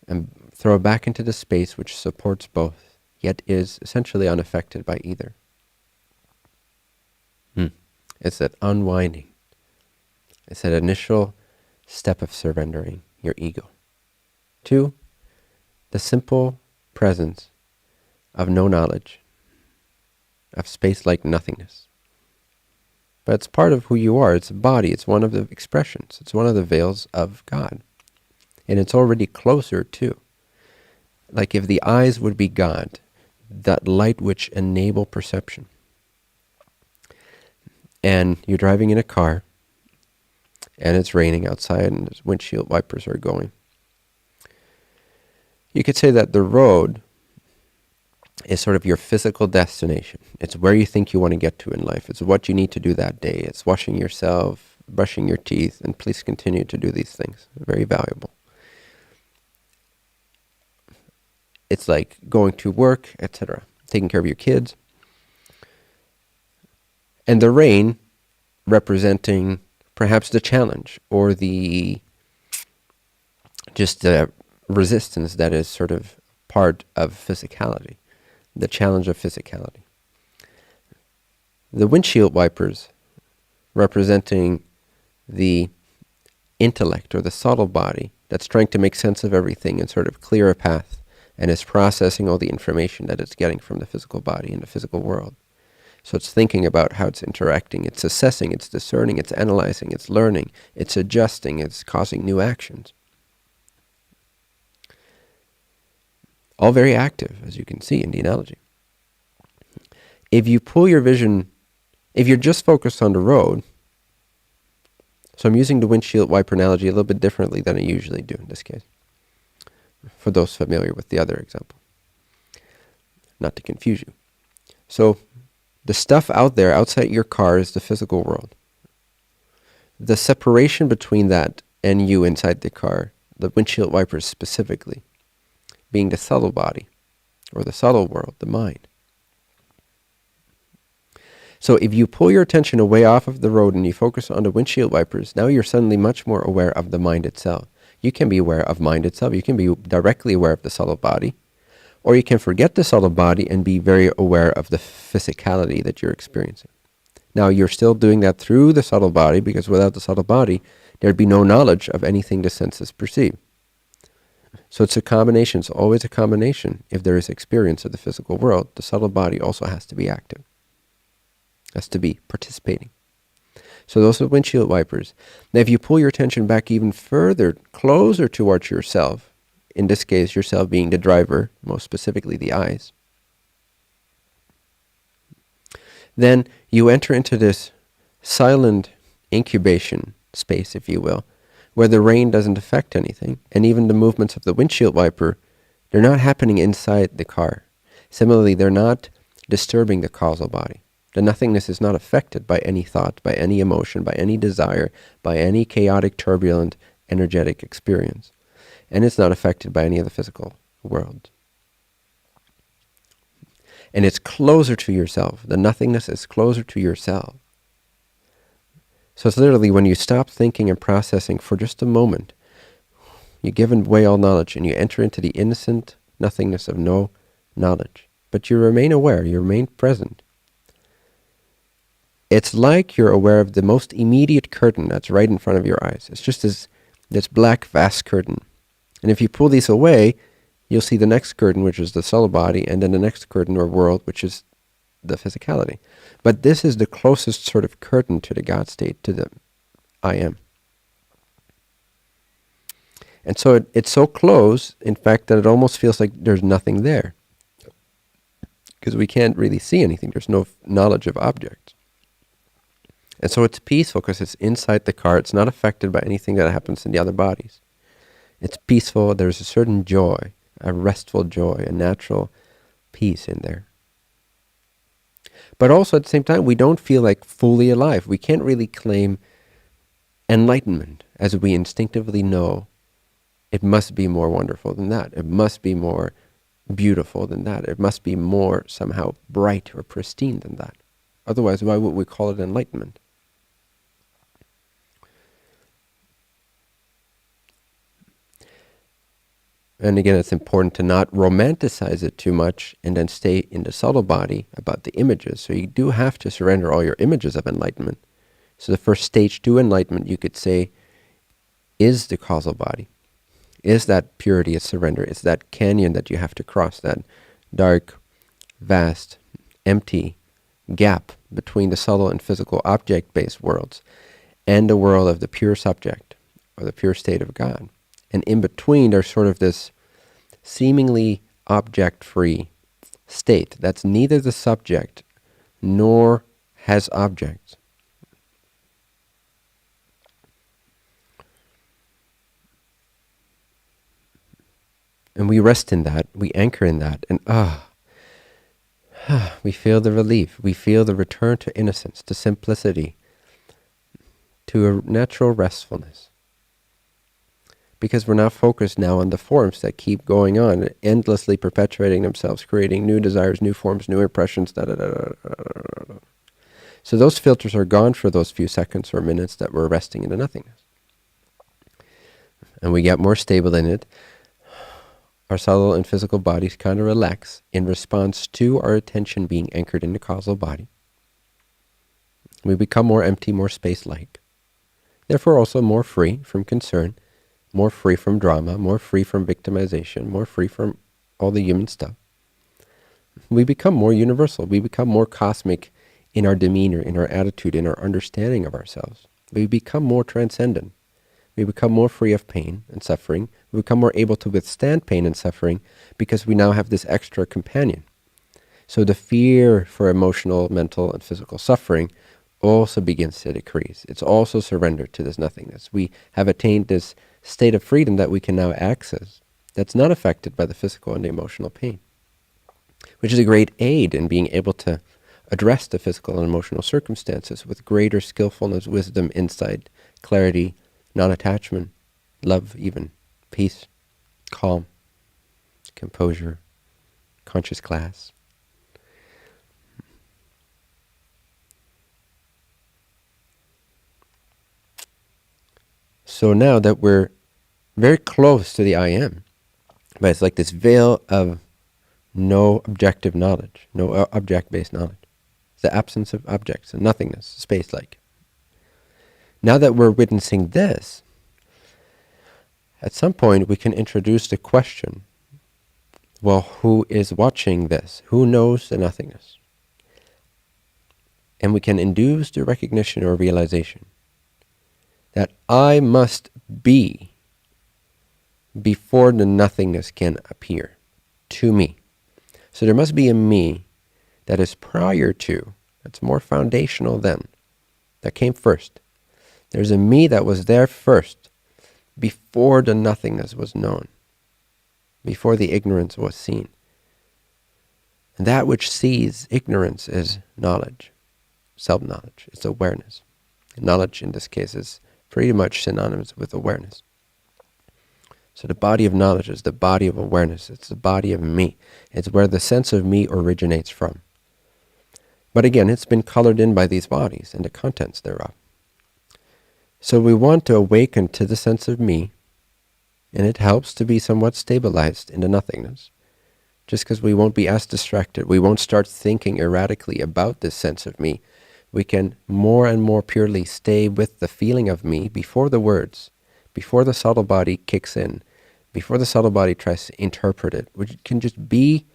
and throw it back into the space which supports both, yet is essentially unaffected by either. It's that unwinding. It's that initial step of surrendering your ego to the simple presence of no knowledge, of space-like nothingness. But it's part of who you are. It's a body. It's one of the expressions. It's one of the veils of God. And it's already closer to. Like if the eyes would be God, that light which enable perception. And you're driving in a car, and it's raining outside, and the windshield wipers are going. You could say that the road is sort of your physical destination. It's where you think you want to get to in life. It's what you need to do that day. It's washing yourself, brushing your teeth, and please continue to do these things. Very valuable. It's like going to work, etc., taking care of your kids. And the rain representing perhaps the challenge or the resistance that is sort of part of physicality, the challenge of physicality. The windshield wipers representing the intellect or the subtle body that's trying to make sense of everything and sort of clear a path and it's processing all the information that it's getting from the physical body and the physical world. So it's thinking about how it's interacting, it's assessing, it's discerning, it's analyzing, it's learning, it's adjusting, it's causing new actions. All very active, as you can see in the analogy. If you pull your vision, if you're just focused on the road, so I'm using the windshield wiper analogy a little bit differently than I usually do in this case, for those familiar with the other example, not to confuse you. So the stuff out there, outside your car, is the physical world. The separation between that and you inside the car, the windshield wipers specifically, being the subtle body, or the subtle world, the mind. So if you pull your attention away off of the road and you focus on the windshield wipers, now you're suddenly much more aware of the mind itself. You can be aware of mind itself. You can be directly aware of the subtle body. Or you can forget the subtle body and be very aware of the physicality that you're experiencing. Now you're still doing that through the subtle body, because without the subtle body, there'd be no knowledge of anything the senses perceive. So it's a combination. It's always a combination. If there is experience of the physical world, the subtle body also has to be active. Has to be participating. So those are windshield wipers. Now if you pull your attention back even further, closer towards yourself, in this case yourself being the driver, most specifically the eyes, then you enter into this silent incubation space, if you will, where the rain doesn't affect anything, and even the movements of the windshield wiper, they're not happening inside the car. Similarly, they're not disturbing the causal body. The nothingness is not affected by any thought, by any emotion, by any desire, by any chaotic, turbulent, energetic experience. And it's not affected by any of the physical world. And it's closer to yourself. The nothingness is closer to yourself. So it's literally when you stop thinking and processing for just a moment, you give away all knowledge and you enter into the innocent nothingness of no knowledge. But you remain aware, you remain present. It's like you're aware of the most immediate curtain that's right in front of your eyes. It's just this black, vast curtain. And if you pull these away, you'll see the next curtain, which is the subtle body, and then the next curtain or world, which is the physicality. But this is the closest sort of curtain to the God state, to the I am. And so it's so close, in fact, that it almost feels like there's nothing there. Because we can't really see anything. There's no knowledge of objects. And so it's peaceful because it's inside the car. It's not affected by anything that happens in the other bodies. It's peaceful. There's a certain joy, a restful joy, a natural peace in there. But also at the same time, we don't feel like fully alive. We can't really claim enlightenment, as we instinctively know it must be more wonderful than that. It must be more beautiful than that. It must be more somehow bright or pristine than that. Otherwise, why would we call it enlightenment? And again, it's important to not romanticize it too much and then stay in the subtle body about the images. So you do have to surrender all your images of enlightenment. So the first stage to enlightenment, you could say, is the causal body. Is that purity, is surrender. It's that canyon that you have to cross, that dark, vast, empty gap between the subtle and physical object-based worlds and the world of the pure subject, or the pure state of God. And in between, there's sort of this seemingly object-free state that's neither the subject nor has objects. And we rest in that, we anchor in that, and we feel the relief, we feel the return to innocence, to simplicity, to a natural restfulness. Because we're not focused now on the forms that keep going on, endlessly perpetuating themselves, creating new desires, new forms, new impressions, So those filters are gone for those few seconds or minutes that we're resting in the nothingness. And we get more stable in it. Our subtle and physical bodies kind of relax in response to our attention being anchored in the causal body. We become more empty, more space-like. Therefore also more free from concern, more free from drama, more free from victimization, more free from all the human stuff, we become more universal. We become more cosmic in our demeanor, in our attitude, in our understanding of ourselves. We become more transcendent. We become more free of pain and suffering. We become more able to withstand pain and suffering because we now have this extra companion. So the fear for emotional, mental, and physical suffering also begins to decrease. It's also surrendered to this nothingness. We have attained this state of freedom that we can now access, that's not affected by the physical and the emotional pain, which is a great aid in being able to address the physical and emotional circumstances with greater skillfulness, wisdom, insight, clarity, non-attachment, love even, peace, calm, composure, conscious class. So now that we're very close to the I am, but it's like this veil of no objective knowledge, no object-based knowledge. It's the absence of objects and nothingness, space-like. Now that we're witnessing this, at some point we can introduce the question, well, who is watching this? Who knows the nothingness? And we can induce the recognition or realization that I must be before the nothingness can appear to me. So there must be a me that is prior to, that's more foundational than, that came first. There's a me that was there first, before the nothingness was known, before the ignorance was seen. And that which sees ignorance is knowledge, self-knowledge, it's awareness. And knowledge in this case is pretty much synonymous with awareness. So the body of knowledge is the body of awareness. It's the body of me. It's where the sense of me originates from. But again, it's been colored in by these bodies and the contents thereof. So we want to awaken to the sense of me, and it helps to be somewhat stabilized in the nothingness. Just because we won't be as distracted, we won't start thinking erratically about this sense of me. We can more and more purely stay with the feeling of me before the words, before the subtle body kicks in, before the subtle body tries to interpret it, which can just be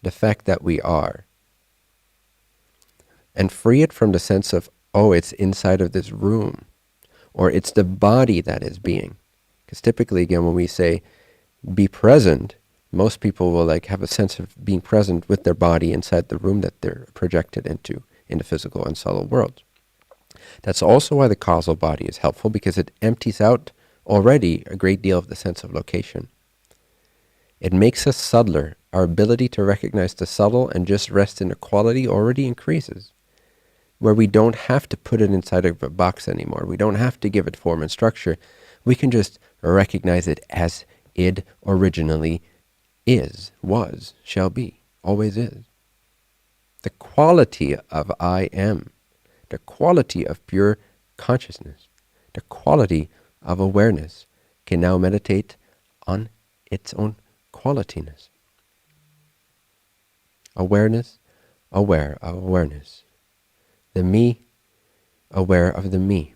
the fact that we are. And free it from the sense of, oh, it's inside of this room, or it's the body that is being. Because typically, again, when we say be present, most people will have a sense of being present with their body inside the room that they're projected into in the physical and subtle world. That's also why the causal body is helpful, because it empties out already a great deal of the sense of location. It makes us subtler. Our ability to recognize the subtle and just rest in the quality already increases, where we don't have to put it inside of a box anymore. We don't have to give it form and structure. We can just recognize it as it originally is, was, shall be, always is. The quality of I am, the quality of pure consciousness, the quality of awareness can now meditate on its own qualityness. Awareness, aware of awareness. The me, aware of the me.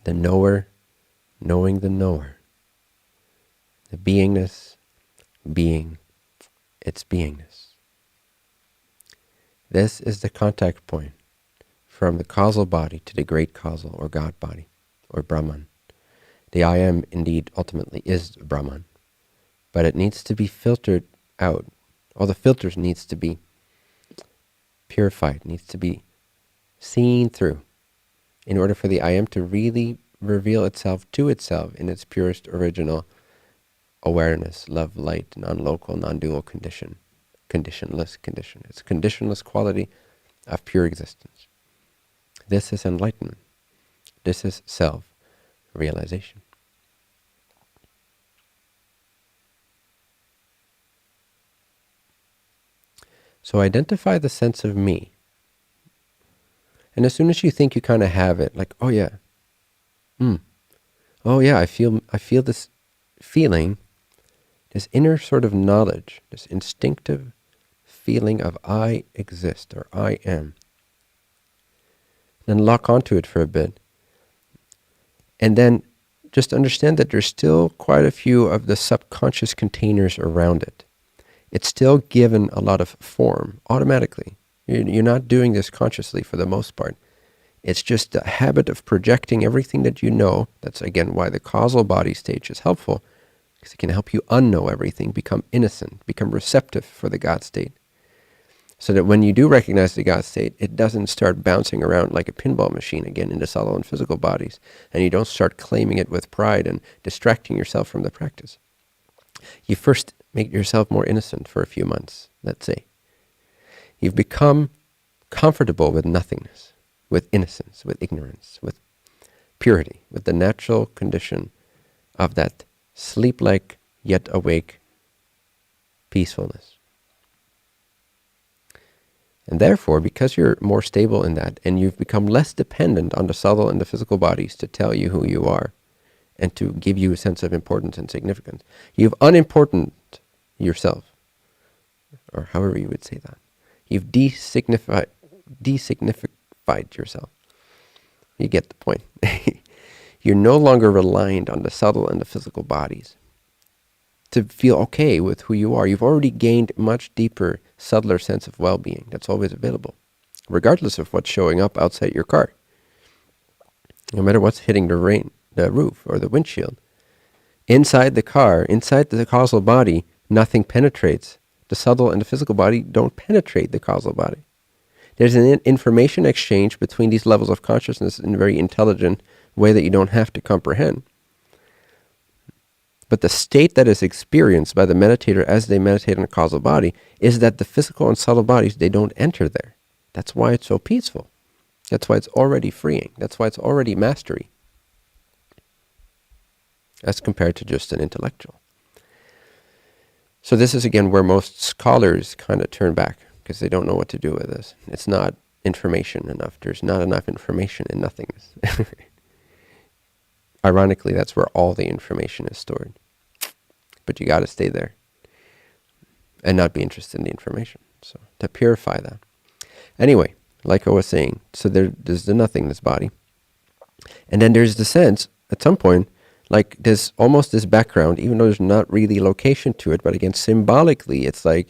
The knower, knowing the knower. The beingness, being its beingness. This is the contact point from the causal body to the great causal or God body or Brahman. The I am indeed ultimately is Brahman, but it needs to be filtered out. All the filters needs to be purified, needs to be seen through in order for the I am to really reveal itself to itself in its purest original awareness, love, light, non-local, non-dual condition, conditionless condition. It's a conditionless quality of pure existence. This is enlightenment. This is self-realization. So identify the sense of me. And as soon as you think you kind of have it, like, oh yeah, oh yeah, I feel this feeling, this inner sort of knowledge, this instinctive feeling of I exist or I am. Then lock onto it for a bit. And then just understand that there's still quite a few of the subconscious containers around it. It's still given a lot of form automatically. You're not doing this consciously for the most part. It's just a habit of projecting everything that you know. That's again why the causal body stage is helpful, because it can help you unknow everything, become innocent, become receptive for the God state. So that when you do recognize the God state, it doesn't start bouncing around like a pinball machine again in the subtle and physical bodies, and you don't start claiming it with pride and distracting yourself from the practice. You first make yourself more innocent for a few months, let's say. You've become comfortable with nothingness, with innocence, with ignorance, with purity, with the natural condition of that sleep-like yet awake peacefulness. And therefore, because you're more stable in that, and you've become less dependent on the subtle and the physical bodies to tell you who you are, and to give you a sense of importance and significance, you've unimportant yourself, or however you would say that. You've designified yourself. You get the point. You're no longer reliant on the subtle and the physical bodies to feel okay with who you are. You've already gained much deeper, subtler sense of well-being that's always available, regardless of what's showing up outside your car. No matter what's hitting the roof or the windshield. Inside the car, inside the causal body, nothing penetrates. The subtle and the physical body don't penetrate the causal body. There's an information exchange between these levels of consciousness in a very intelligent way that you don't have to comprehend. But the state that is experienced by the meditator as they meditate on the causal body is that the physical and subtle bodies, they don't enter there. That's why it's so peaceful. That's why it's already freeing. That's why it's already mastery, as compared to just an intellectual. So this is again where most scholars kind of turn back, because they don't know what to do with this. It's not information enough. There's not enough information in nothingness. Ironically, that's where all the information is stored. But you got to stay there and not be interested in the information. So to purify that. Anyway, like I was saying, so there's the nothingness body. And then there's the sense, at some point, like there's almost this background, even though there's not really location to it, but again, symbolically, it's like,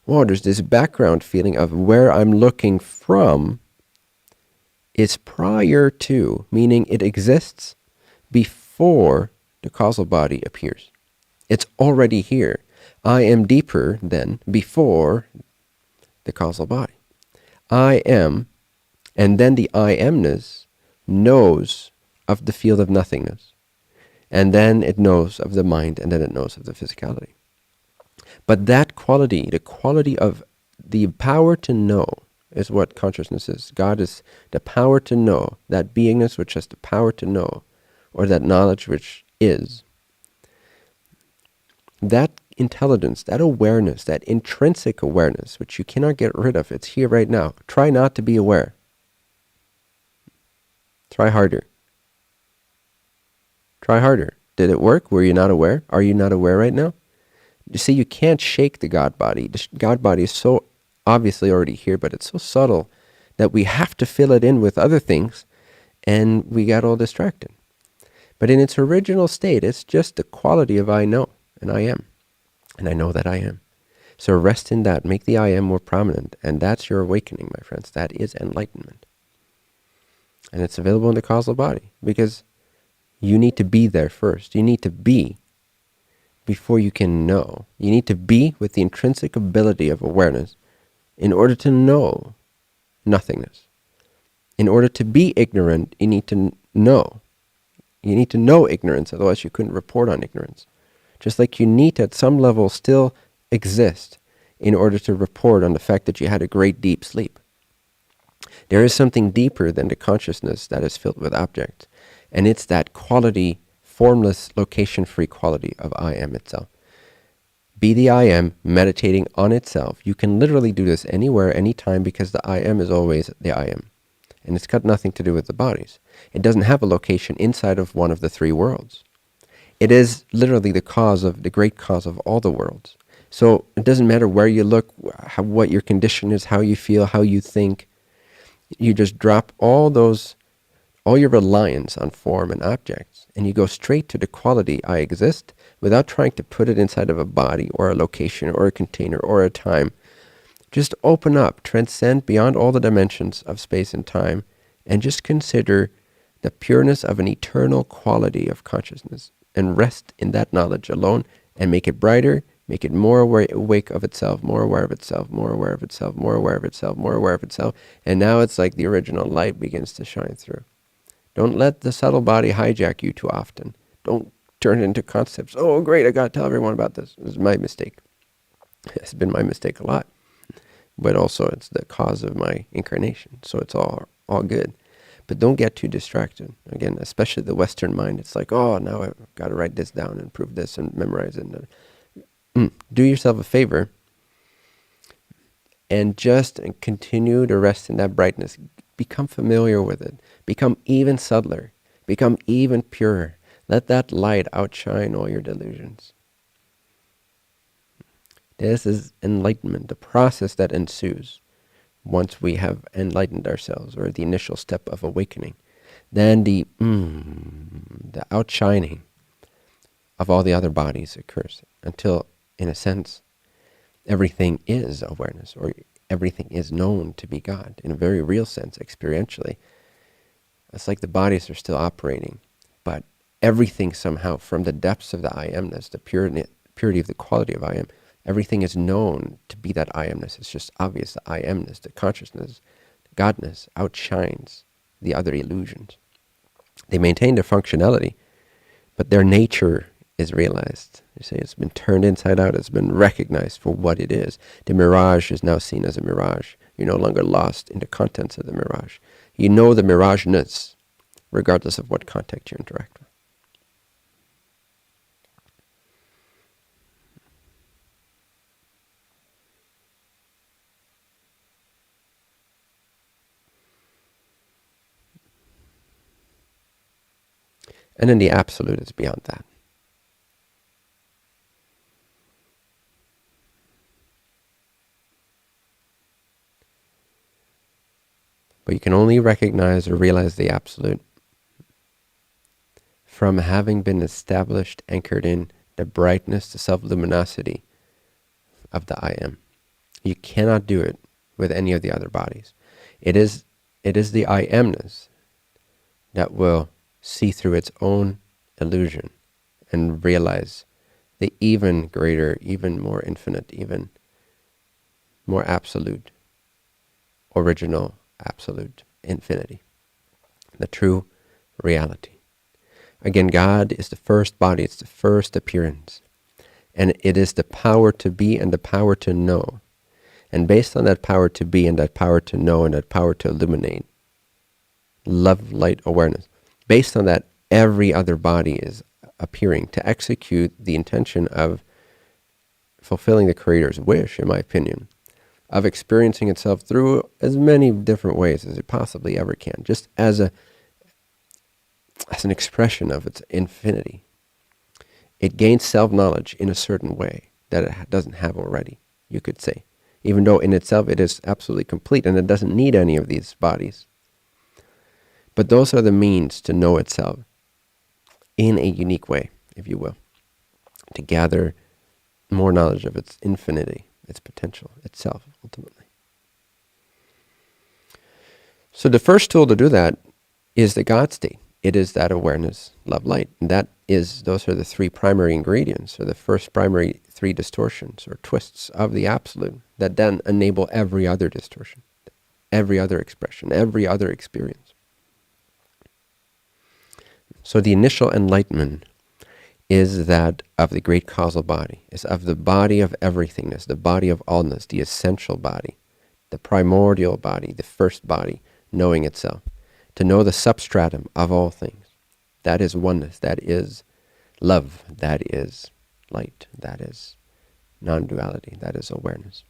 whoa, there's this background feeling of where I'm looking from is prior to, meaning it exists before the causal body appears. It's already here. I am deeper than before the causal body. I am, and then the I amness knows of the field of nothingness. And then it knows of the mind, and then it knows of the physicality. But that quality, the quality of the power to know, is what consciousness is. God is the power to know, that beingness which has the power to know, or that knowledge which is. That intelligence, that awareness, that intrinsic awareness, which you cannot get rid of, it's here right now. Try not to be aware. Try harder. Try harder. Did it work? Were you not aware? Are you not aware right now? You see, you can't shake the God body. The God body is so obviously already here, but it's so subtle that we have to fill it in with other things, and we got all distracted. But in its original state, it's just the quality of I know, and I am. And I know that I am. So rest in that. Make the I am more prominent. And that's your awakening, my friends. That is enlightenment. And it's available in the causal body. Because you need to be there first. You need to be before you can know. You need to be with the intrinsic ability of awareness in order to know nothingness. In order to be ignorant, you need to know. You need to know ignorance, otherwise you couldn't report on ignorance. Just like you need to, at some level, still exist in order to report on the fact that you had a great deep sleep. There is something deeper than the consciousness that is filled with objects, and it's that quality, formless, location-free quality of I am itself. Be the I am, meditating on itself. You can literally do this anywhere, anytime, because the I am is always the I am. And it's got nothing to do with the bodies. It doesn't have a location inside of one of the three worlds. It is literally the cause of, the great cause of all the worlds. So it doesn't matter where you look, what your condition is, how you feel, how you think. You just drop all those all your reliance on form and objects, and you go straight to the quality I exist without trying to put it inside of a body or a location or a container or a time. Just open up, transcend beyond all the dimensions of space and time, and just consider the pureness of an eternal quality of consciousness, and rest in that knowledge alone, and make it brighter, make it more awake of itself, more aware of itself, more aware of itself, more aware of itself, more aware of itself, and now it's like the original light begins to shine through. Don't let the subtle body hijack you too often. Don't turn it into concepts. Oh, great, I got to tell everyone about this. This is my mistake. It's been my mistake a lot. But also it's the cause of my incarnation, so it's all good. But don't get too distracted. Again, especially the Western mind, it's like, oh, now I've got to write this down and prove this and memorize it. Do yourself a favor and just continue to rest in that brightness. Become familiar with it. Become even subtler. Become even purer. Let that light outshine all your delusions. This is enlightenment, the process that ensues once we have enlightened ourselves, or the initial step of awakening. Then the outshining of all the other bodies occurs until, in a sense, everything is awareness, or everything is known to be God, in a very real sense, experientially. It's like the bodies are still operating, but everything somehow, from the depths of the I amness, the purity of the quality of I am, everything is known to be that I amness. It's just obvious. The I amness, the consciousness, the Godness outshines the other illusions. They maintain their functionality, but their nature is realized. You say it's been turned inside out. It's been recognized for what it is. The mirage is now seen as a mirage. You're no longer lost in the contents of the mirage. You know the mirageness, regardless of what context you interact with. And then the absolute is beyond that. But you can only recognize or realize the absolute from having been established, anchored in the brightness, the self-luminosity of the I am. You cannot do it with any of the other bodies. It is the I amness that will see through its own illusion and realize the even greater, even more infinite, even more absolute, original, absolute infinity, the true reality. Again, God is the first body, it's the first appearance, and it is the power to be and the power to know. And based on that power to be and that power to know and that power to illuminate, love, light, awareness, based on that, every other body is appearing to execute the intention of fulfilling the Creator's wish, in my opinion, of experiencing itself through as many different ways as it possibly ever can, just as an expression of its infinity. It gains self-knowledge in a certain way that it doesn't have already, you could say, even though in itself it is absolutely complete and it doesn't need any of these bodies. But those are the means to know itself in a unique way, if you will, to gather more knowledge of its infinity, its potential, itself, ultimately. So the first tool to do that is the God state. It is that awareness, love, light. And those are the three primary ingredients, or the first primary three distortions or twists of the absolute that then enable every other distortion, every other expression, every other experience. So the initial enlightenment is that of the great causal body, is of the body of everythingness, the body of allness, the essential body, the primordial body, the first body, knowing itself, to know the substratum of all things. That is oneness, that is love, that is light, that is non-duality, that is awareness.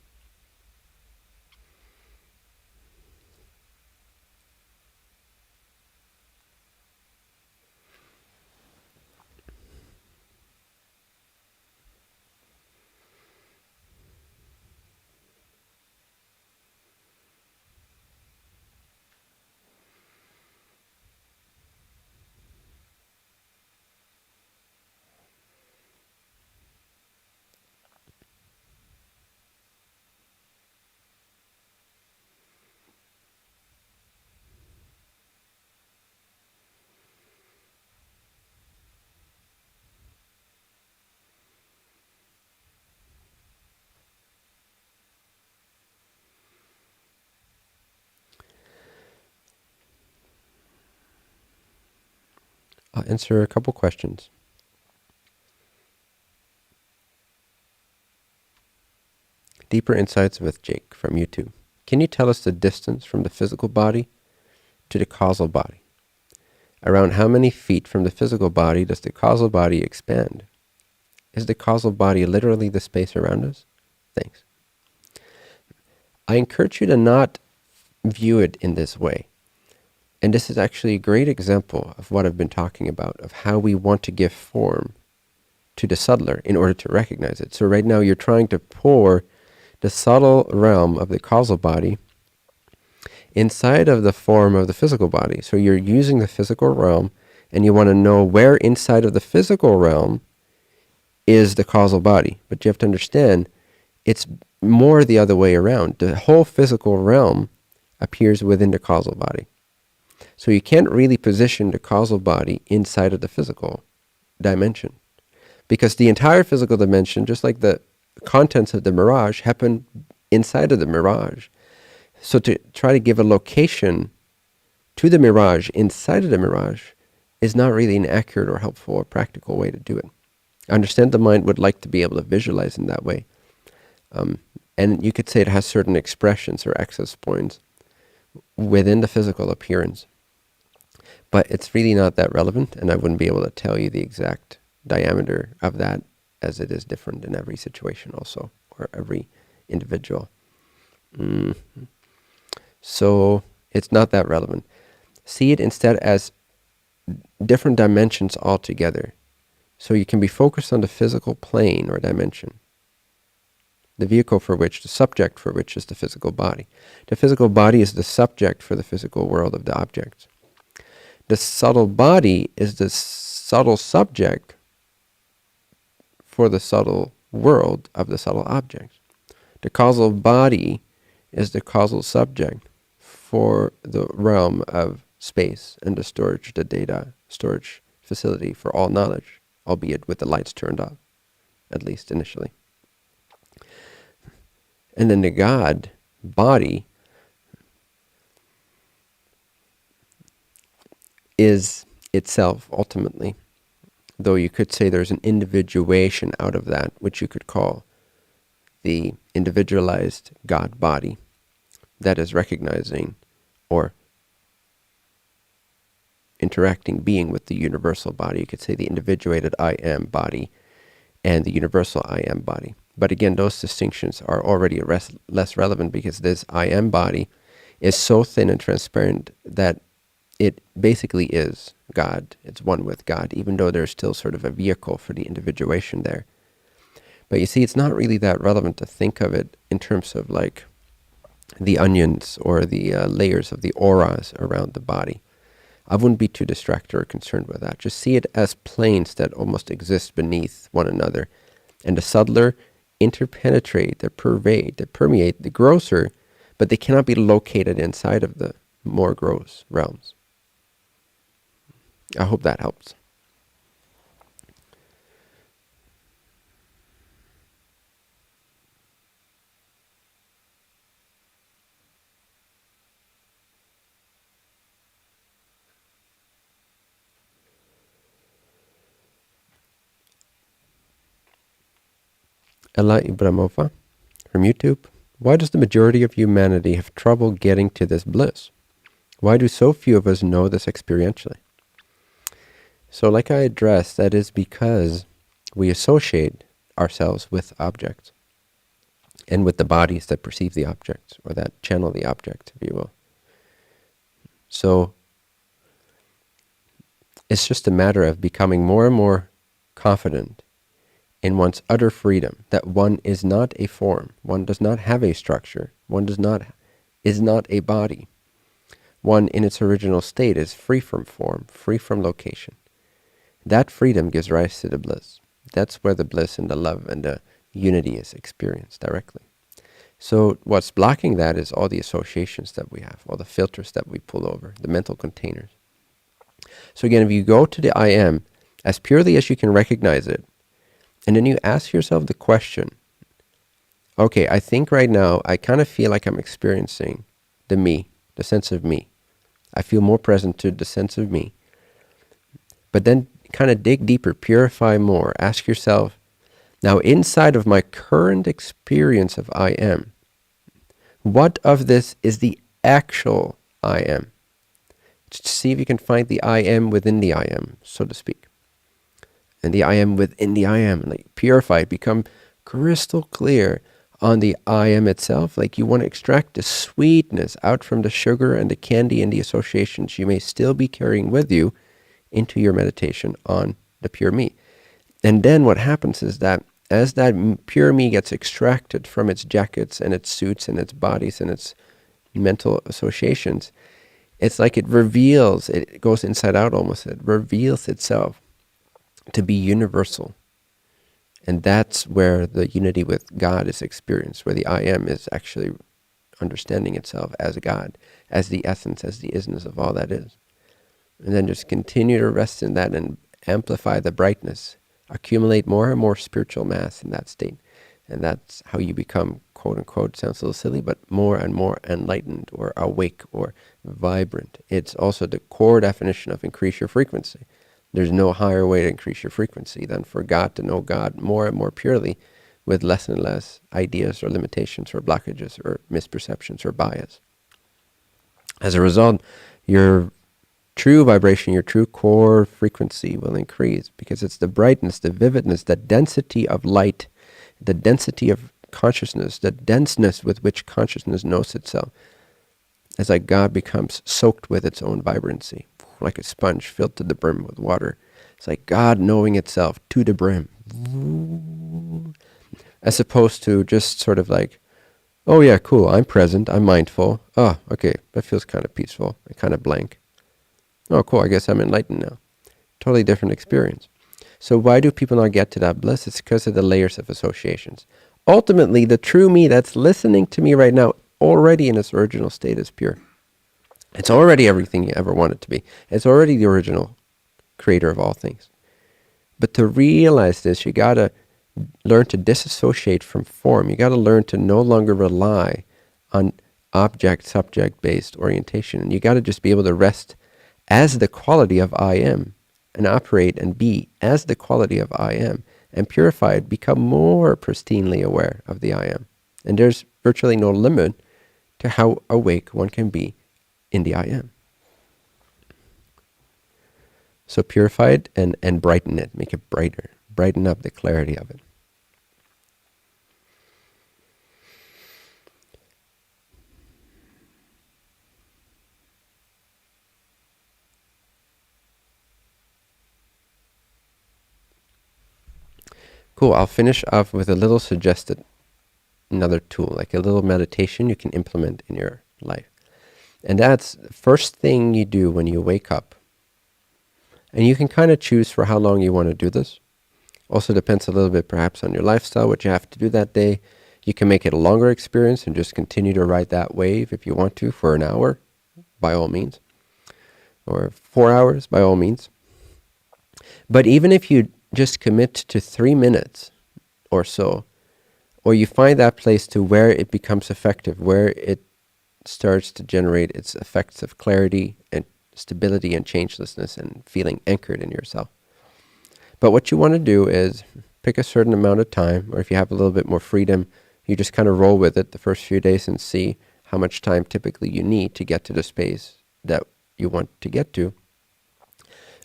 I'll answer a couple questions. Deeper Insights with Jake from YouTube. Can you tell us the distance from the physical body to the causal body? Around how many feet from the physical body does the causal body expand? Is the causal body literally the space around us? Thanks. I encourage you to not view it in this way. And this is actually a great example of what I've been talking about, of how we want to give form to the subtler in order to recognize it. So right now you're trying to pour the subtle realm of the causal body inside of the form of the physical body. So you're using the physical realm and you want to know where inside of the physical realm is the causal body. But you have to understand, it's more the other way around. The whole physical realm appears within the causal body. So you can't really position the causal body inside of the physical dimension, because the entire physical dimension, just like the contents of the mirage, happen inside of the mirage. So to try to give a location to the mirage inside of the mirage is not really an accurate or helpful or practical way to do it. I understand the mind would like to be able to visualize in that way. And you could say it has certain expressions or access points within the physical appearance. But it's really not that relevant, and I wouldn't be able to tell you the exact diameter of that, as it is different in every situation also, or every individual. So it's not that relevant. See it instead as different dimensions altogether. So you can be focused on the physical plane or dimension, the vehicle for which, the subject for which is the physical body. The physical body is the subject for the physical world of the objects. The subtle body is the subtle subject for the subtle world of the subtle objects. The causal body is the causal subject for the realm of space and the storage, the data storage facility for all knowledge, albeit with the lights turned off, at least initially. And then the God body is itself ultimately, though you could say there's an individuation out of that, which you could call the individualized God body that is recognizing or interacting being with the universal body. You could say the individuated I am body and the universal I am body. But again, those distinctions are already less relevant, because this I am body is so thin and transparent that it basically is God. It's one with God, even though there's still sort of a vehicle for the individuation there. But you see, it's not really that relevant to think of it in terms of like the onions or the layers of the auras around the body. I wouldn't be too distracted or concerned with that. Just see it as planes that almost exist beneath one another. And the subtler interpenetrate, they pervade, they permeate the grosser, but they cannot be located inside of the more gross realms. I hope that helps. Ella Ibramova from YouTube. Why does the majority of humanity have trouble getting to this bliss? Why do so few of us know this experientially? So like I addressed, that is because we associate ourselves with objects and with the bodies that perceive the objects, or that channel the object, if you will. So it's just a matter of becoming more and more confident in one's utter freedom, that one is not a form, one does not have a structure, one is not a body. One in its original state is free from form, free from location. That freedom gives rise to the bliss. That's where the bliss and the love and the unity is experienced directly. So what's blocking that is all the associations that we have, all the filters that we pull over, the mental containers. So again, if you go to the I am as purely as you can recognize it, and then you ask yourself the question, okay, I think right now I kind of feel like I'm experiencing the sense of me. I feel more present to the sense of me. But then kind of dig deeper, purify more. Ask yourself, now inside of my current experience of I am, what of this is the actual I am? Just see if you can find the I am within the I am, so to speak. And the I am within the I am, like purify it, become crystal clear on the I am itself. Like you want to extract the sweetness out from the sugar and the candy and the associations you may still be carrying with you into your meditation on the pure me. And then what happens is that as that pure me gets extracted from its jackets and its suits and its bodies and its mental associations, it's like it reveals, it goes inside out almost, it reveals itself to be universal. And that's where the unity with God is experienced, where the I am is actually understanding itself as God, as the essence, as the isness of all that is. And then just continue to rest in that and amplify the brightness, accumulate more and more spiritual mass in that state. And that's how you become, quote unquote, sounds a little silly, but more and more enlightened or awake or vibrant. It's also the core definition of increase your frequency. There's no higher way to increase your frequency than for God to know God more and more purely with less and less ideas or limitations or blockages or misperceptions or bias. As a result, your true vibration, your true core frequency will increase because it's the brightness, the vividness, the density of light, the density of consciousness, the denseness with which consciousness knows itself. As like God becomes soaked with its own vibrancy, like a sponge filled to the brim with water. It's like God knowing itself to the brim. As opposed to just sort of like, oh yeah, cool, I'm present, I'm mindful. Oh, okay, that feels kind of peaceful, kind of blank. Oh, cool, I guess I'm enlightened now. Totally different experience. So why do people not get to that bliss? It's because of the layers of associations. Ultimately, the true me that's listening to me right now, already in its original state, is pure. It's already everything you ever wanted to be. It's already the original creator of all things. But to realize this, you got to learn to disassociate from form. You got to learn to no longer rely on object-subject-based orientation. And you got to just be able to rest as the quality of I am and operate and be as the quality of I am and purified, become more pristinely aware of the I am. And there's virtually no limit to how awake one can be in the I am. So purify it and brighten it, make it brighter, brighten up the clarity of it. Cool, I'll finish off with a little suggested, another tool, like a little meditation you can implement in your life. And that's the first thing you do when you wake up. And you can kind of choose for how long you want to do this. Also depends a little bit perhaps on your lifestyle, what you have to do that day. You can make it a longer experience and just continue to ride that wave if you want to for an hour, by all means. Or 4 hours, by all means. But even if you just commit to 3 minutes or so, or you find that place to where it becomes effective, where it starts to generate its effects of clarity and stability and changelessness and feeling anchored in yourself. But what you want to do is pick a certain amount of time, or if you have a little bit more freedom, you just kind of roll with it the first few days and see how much time typically you need to get to the space that you want to get to.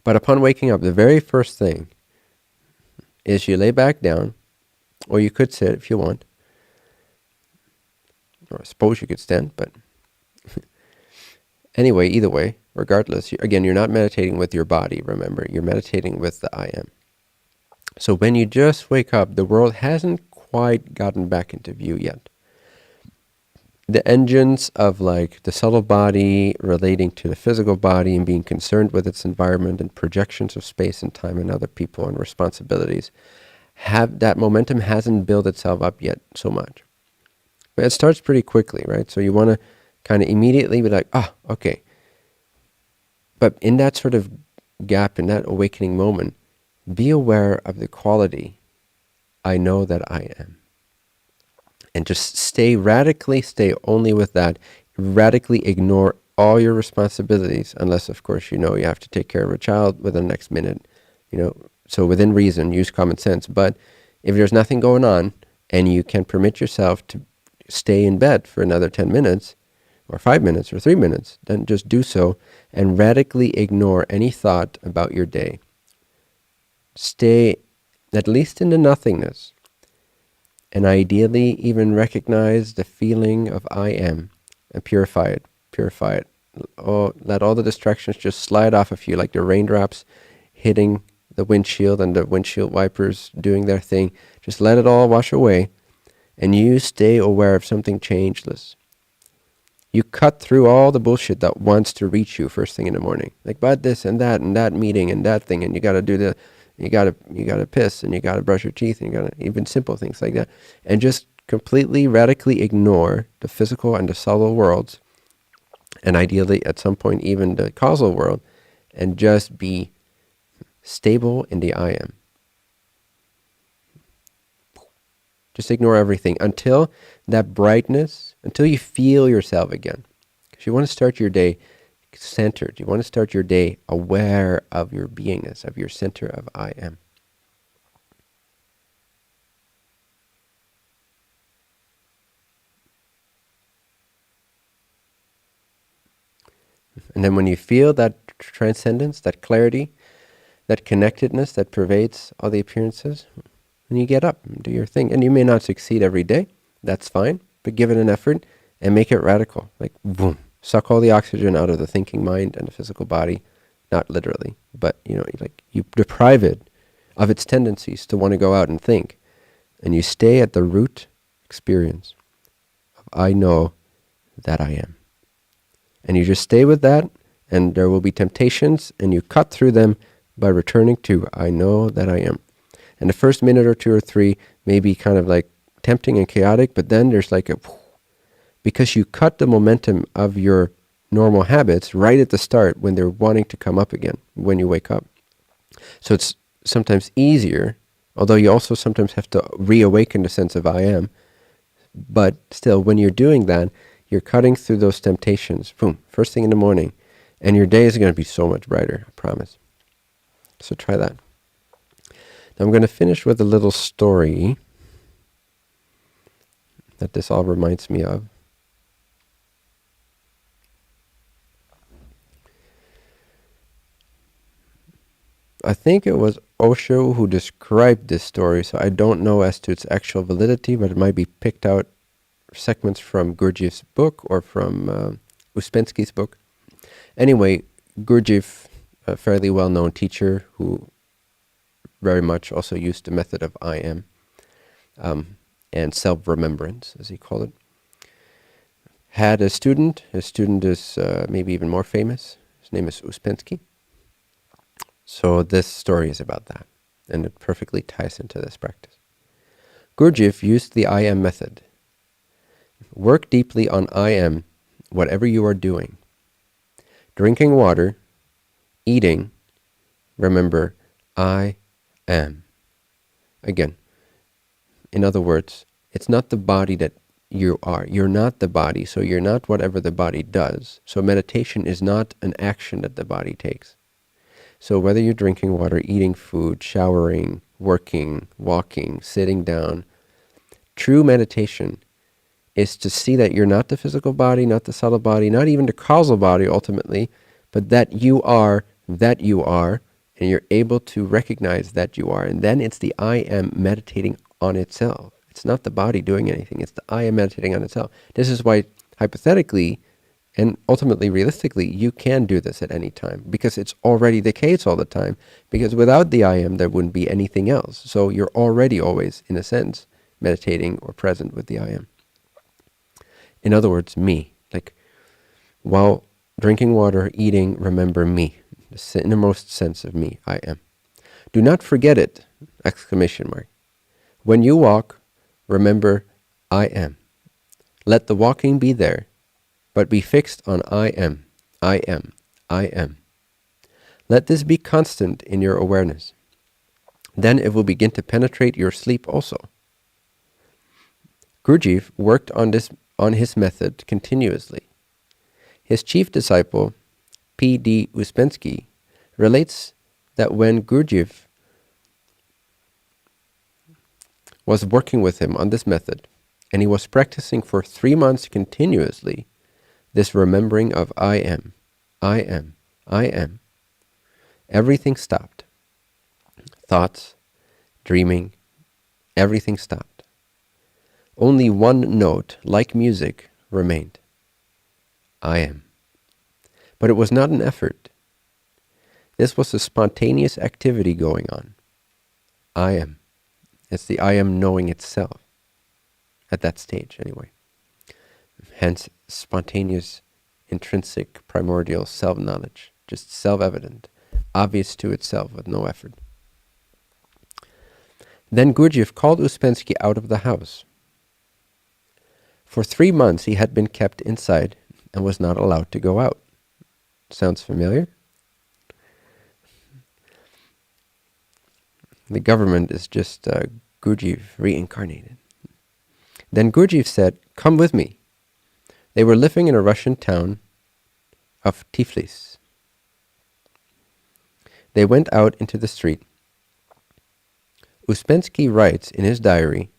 But upon waking up, the very first thing is you lay back down, or you could sit if you want, or I suppose you could stand, but anyway, either way, regardless, again, you're not meditating with your body, remember, you're meditating with the I am. So when you just wake up, the world hasn't quite gotten back into view yet. The engines of like the subtle body relating to the physical body and being concerned with its environment and projections of space and time and other people and responsibilities, that momentum hasn't built itself up yet so much. But it starts pretty quickly, right? So you want to kind of immediately be like, okay. But in that sort of gap, in that awakening moment, be aware of the quality, I know that I am. And just stay only with that. Radically ignore all your responsibilities, unless of course you know you have to take care of a child within the next minute, so within reason, use common sense. But if there's nothing going on and you can permit yourself to stay in bed for another 10 minutes or 5 minutes or 3 minutes, then just do so and radically ignore any thought about your day. Stay at least in the nothingness, and ideally even recognize the feeling of I am and purify it. Purify it. Oh, let all the distractions just slide off of you like the raindrops hitting the windshield and the windshield wipers doing their thing. Just let it all wash away, and you stay aware of something changeless. You cut through all the bullshit that wants to reach you first thing in the morning. Like, but this and that meeting and that thing, and you gotta do you gotta piss, and you gotta brush your teeth, and you gotta, even simple things like that. And just completely, radically ignore the physical and the subtle worlds, and ideally at some point even the causal world, and just be stable in the I am. Just ignore everything until that brightness, until you feel yourself again. Because you want to start your day centered. You want to start your day aware of your beingness, of your center of I am. And then when you feel that transcendence, that clarity, that connectedness that pervades all the appearances, and you get up and do your thing. And you may not succeed every day. That's fine. But give it an effort and make it radical. Like, boom. Suck all the oxygen out of the thinking mind and the physical body. Not literally. But, like you deprive it of its tendencies to want to go out and think. And you stay at the root experience of I know that I am. And you just stay with that. And there will be temptations. And you cut through them by returning to I know that I am. And the first minute or two or three may be kind of like tempting and chaotic, but then there's like because you cut the momentum of your normal habits right at the start when they're wanting to come up again when you wake up. So it's sometimes easier, although you also sometimes have to reawaken the sense of I am. But still, when you're doing that, you're cutting through those temptations, boom, first thing in the morning, and your day is going to be so much brighter, I promise. So try that. Now I'm going to finish with a little story that this all reminds me of. I think it was Osho who described this story, so I don't know as to its actual validity, but it might be picked out segments from Gurdjieff's book or from Ouspensky's book. Anyway, Gurdjieff, a fairly well-known teacher who very much also used the method of I am and self-remembrance, as he called it, had a student. His student is maybe even more famous. His name is Ouspensky. So this story is about that, and it perfectly ties into this practice. Gurdjieff used the I am method. Work deeply on I am, whatever you are doing. Drinking water, eating, remember, I am. Again, in other words, it's not the body that you are. You're not the body, so you're not whatever the body does. So meditation is not an action that the body takes. So whether you're drinking water, eating food, showering, working, walking, sitting down, true meditation is to see that you're not the physical body, not the subtle body, not even the causal body ultimately, but that you are, and you're able to recognize that you are. And then it's the I am meditating on itself. It's not the body doing anything. It's the I am meditating on itself. This is why, hypothetically, and ultimately realistically, you can do this at any time, because it's already the case all the time. Because without the I am, there wouldn't be anything else. So you're already always, in a sense, meditating or present with the I am. In other words, me. Like, while drinking water, eating, remember me. The innermost sense of me, I am. Do not forget it! Exclamation mark. When you walk, remember, I am. Let the walking be there, but be fixed on I am, I am, I am. Let this be constant in your awareness. Then it will begin to penetrate your sleep also. Gurdjieff worked on his method continuously. His chief disciple, P.D. Uspensky, relates that when Gurdjieff was working with him on this method, and he was practicing for 3 months continuously, this remembering of I am, everything stopped. Thoughts, dreaming, everything stopped. Only one note, like music, remained. I am. But it was not an effort. This was a spontaneous activity going on. I am. It's the I am knowing itself. At that stage, anyway. Hence, spontaneous, intrinsic, primordial self-knowledge. Just self-evident. Obvious to itself with no effort. Then Gurdjieff called Uspensky out of the house. For 3 months he had been kept inside and was not allowed to go out. Sounds familiar? The government is just Gurdjieff reincarnated. Then Gurdjieff said, "Come with me." They were living in a Russian town of Tiflis. They went out into the street. Uspensky writes in his diary,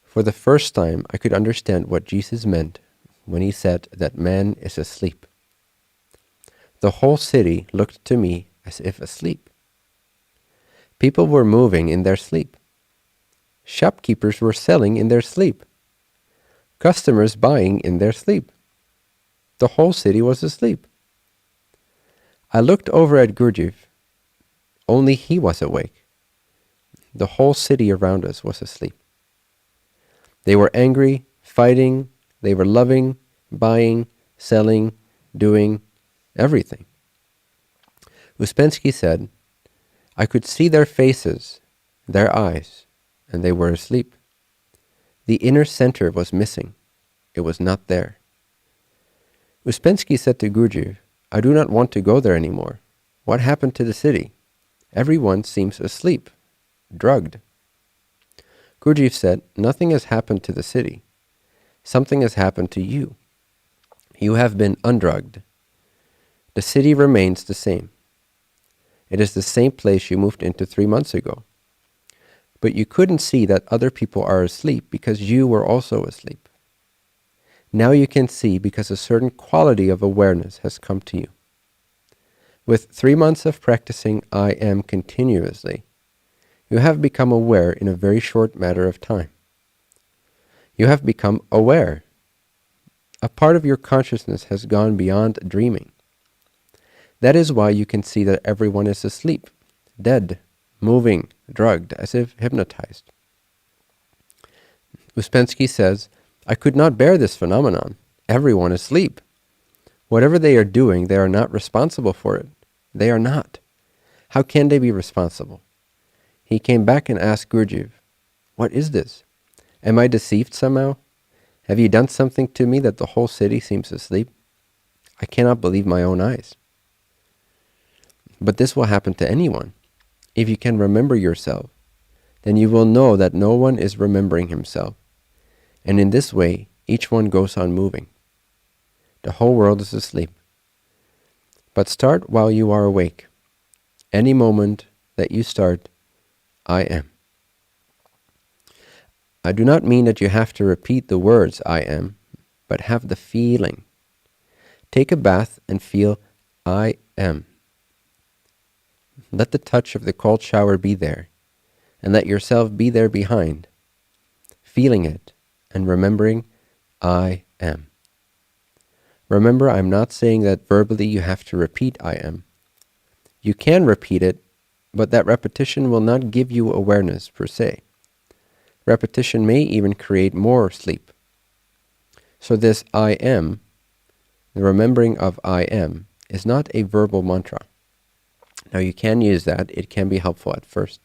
"For the first time I could understand what Jesus meant when he said that man is asleep. The whole city looked to me as if asleep. People were moving in their sleep. Shopkeepers were selling in their sleep. Customers buying in their sleep. The whole city was asleep. I looked over at Gurdjieff. Only he was awake. The whole city around us was asleep. They were angry, fighting, they were loving, buying, selling, doing everything." Uspensky said, "I could see their faces, their eyes, and they were asleep. The inner center was missing. It was not there." Uspensky said to Gurdjieff, "I do not want to go there anymore. What happened to the city? Everyone seems asleep, drugged." Gurdjieff said, "Nothing has happened to the city. Something has happened to you. You have been undrugged. The city remains the same. It is the same place you moved into 3 months ago. But you couldn't see that other people are asleep because you were also asleep. Now you can see because a certain quality of awareness has come to you. With 3 months of practicing I am continuously, you have become aware in a very short matter of time. You have become aware. A part of your consciousness has gone beyond dreaming. That is why you can see that everyone is asleep, dead, moving, drugged, as if hypnotized." Uspensky says, "I could not bear this phenomenon. Everyone asleep. Whatever they are doing, they are not responsible for it. They are not. How can they be responsible?" He came back and asked Gurdjieff, "What is this? Am I deceived somehow? Have you done something to me that the whole city seems asleep? I cannot believe my own eyes." But this will happen to anyone. If you can remember yourself, then you will know that no one is remembering himself. And in this way, each one goes on moving. The whole world is asleep. But start while you are awake. Any moment that you start, I am. I do not mean that you have to repeat the words I am, but have the feeling. Take a bath and feel I am. Let the touch of the cold shower be there, and let yourself be there behind, feeling it and remembering I am. Remember, I'm not saying that verbally you have to repeat I am. You can repeat it, but that repetition will not give you awareness per se. Repetition may even create more sleep. So this I am, the remembering of I am, is not a verbal mantra. Now you can use that, it can be helpful at first,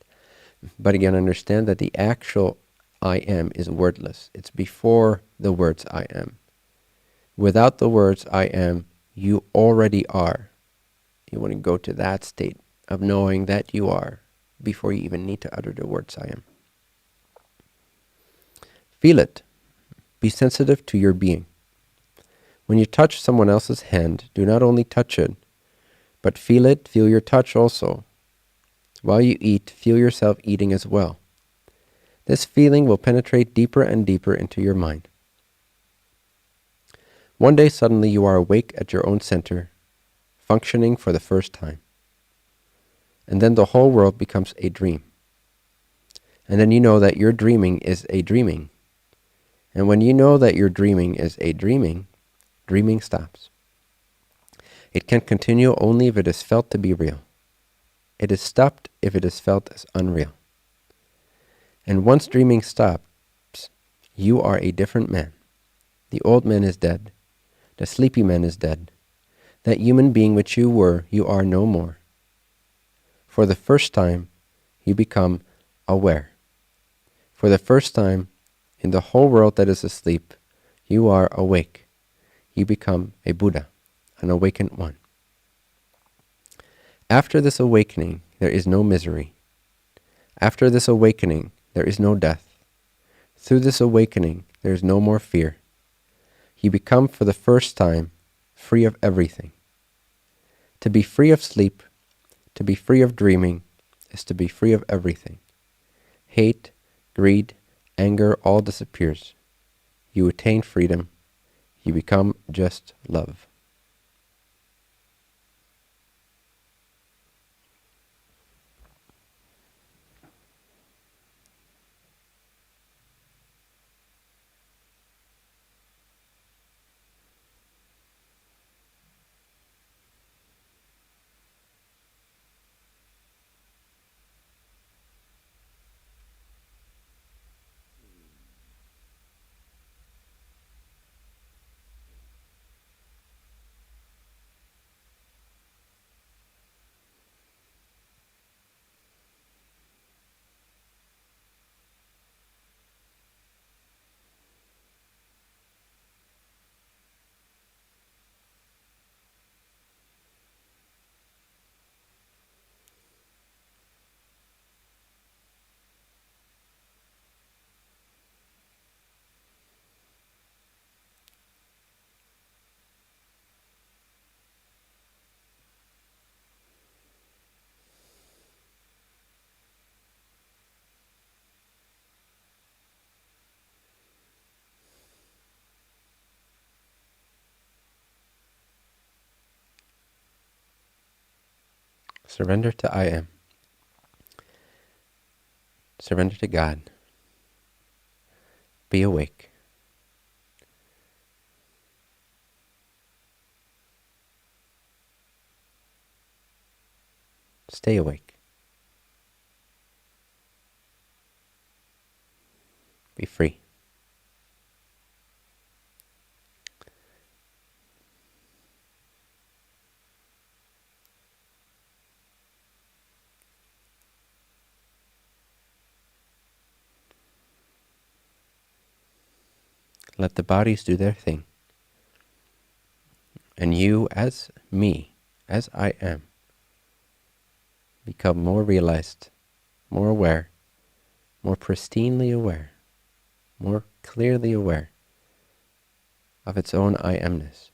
but again understand that the actual I am is wordless. It's before the words I am. Without the words I am, you already are. You want to go to that state of knowing that you are before you even need to utter the words I am. Feel it. Be sensitive to your being. When you touch someone else's hand, do not only touch it, but feel it, feel your touch also. While you eat, feel yourself eating as well. This feeling will penetrate deeper and deeper into your mind. One day suddenly you are awake at your own center, functioning for the first time. And then the whole world becomes a dream. And then you know that your dreaming is a dreaming. And when you know that your dreaming is a dreaming, dreaming stops. It can continue only if it is felt to be real. It is stopped if it is felt as unreal. And once dreaming stops, you are a different man. The old man is dead. The sleepy man is dead. That human being which you were, you are no more. For the first time, you become aware. For the first time, in the whole world that is asleep, you are awake. You become a Buddha, an awakened one. After this awakening, there is no misery. After this awakening, there is no death. Through this awakening, there is no more fear. You become for the first time free of everything. To be free of sleep, to be free of dreaming, is to be free of everything. Hate, greed, anger, all disappears. You attain freedom. You become just love. Surrender to I am. Surrender to God. Be awake. Stay awake. Be free. Let the bodies do their thing. And you, as me, as I am, become more realized, more aware, more pristinely aware, more clearly aware of its own I amness.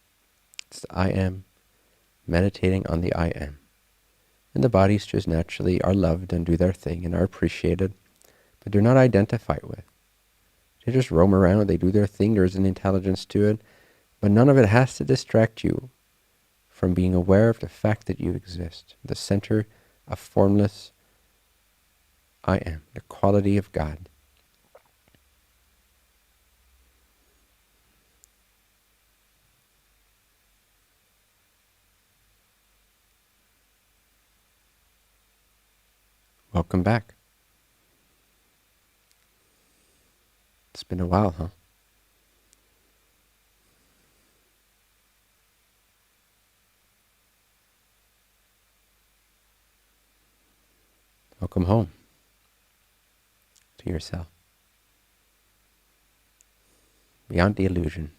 It's the I am meditating on the I am. And the bodies just naturally are loved and do their thing and are appreciated, but they're not identified with. They just roam around, they do their thing, there's an intelligence to it, but none of it has to distract you from being aware of the fact that you exist, the center of formless I am, the quality of God. Welcome back. It's been a while, huh? Welcome home to yourself. Beyond the illusion.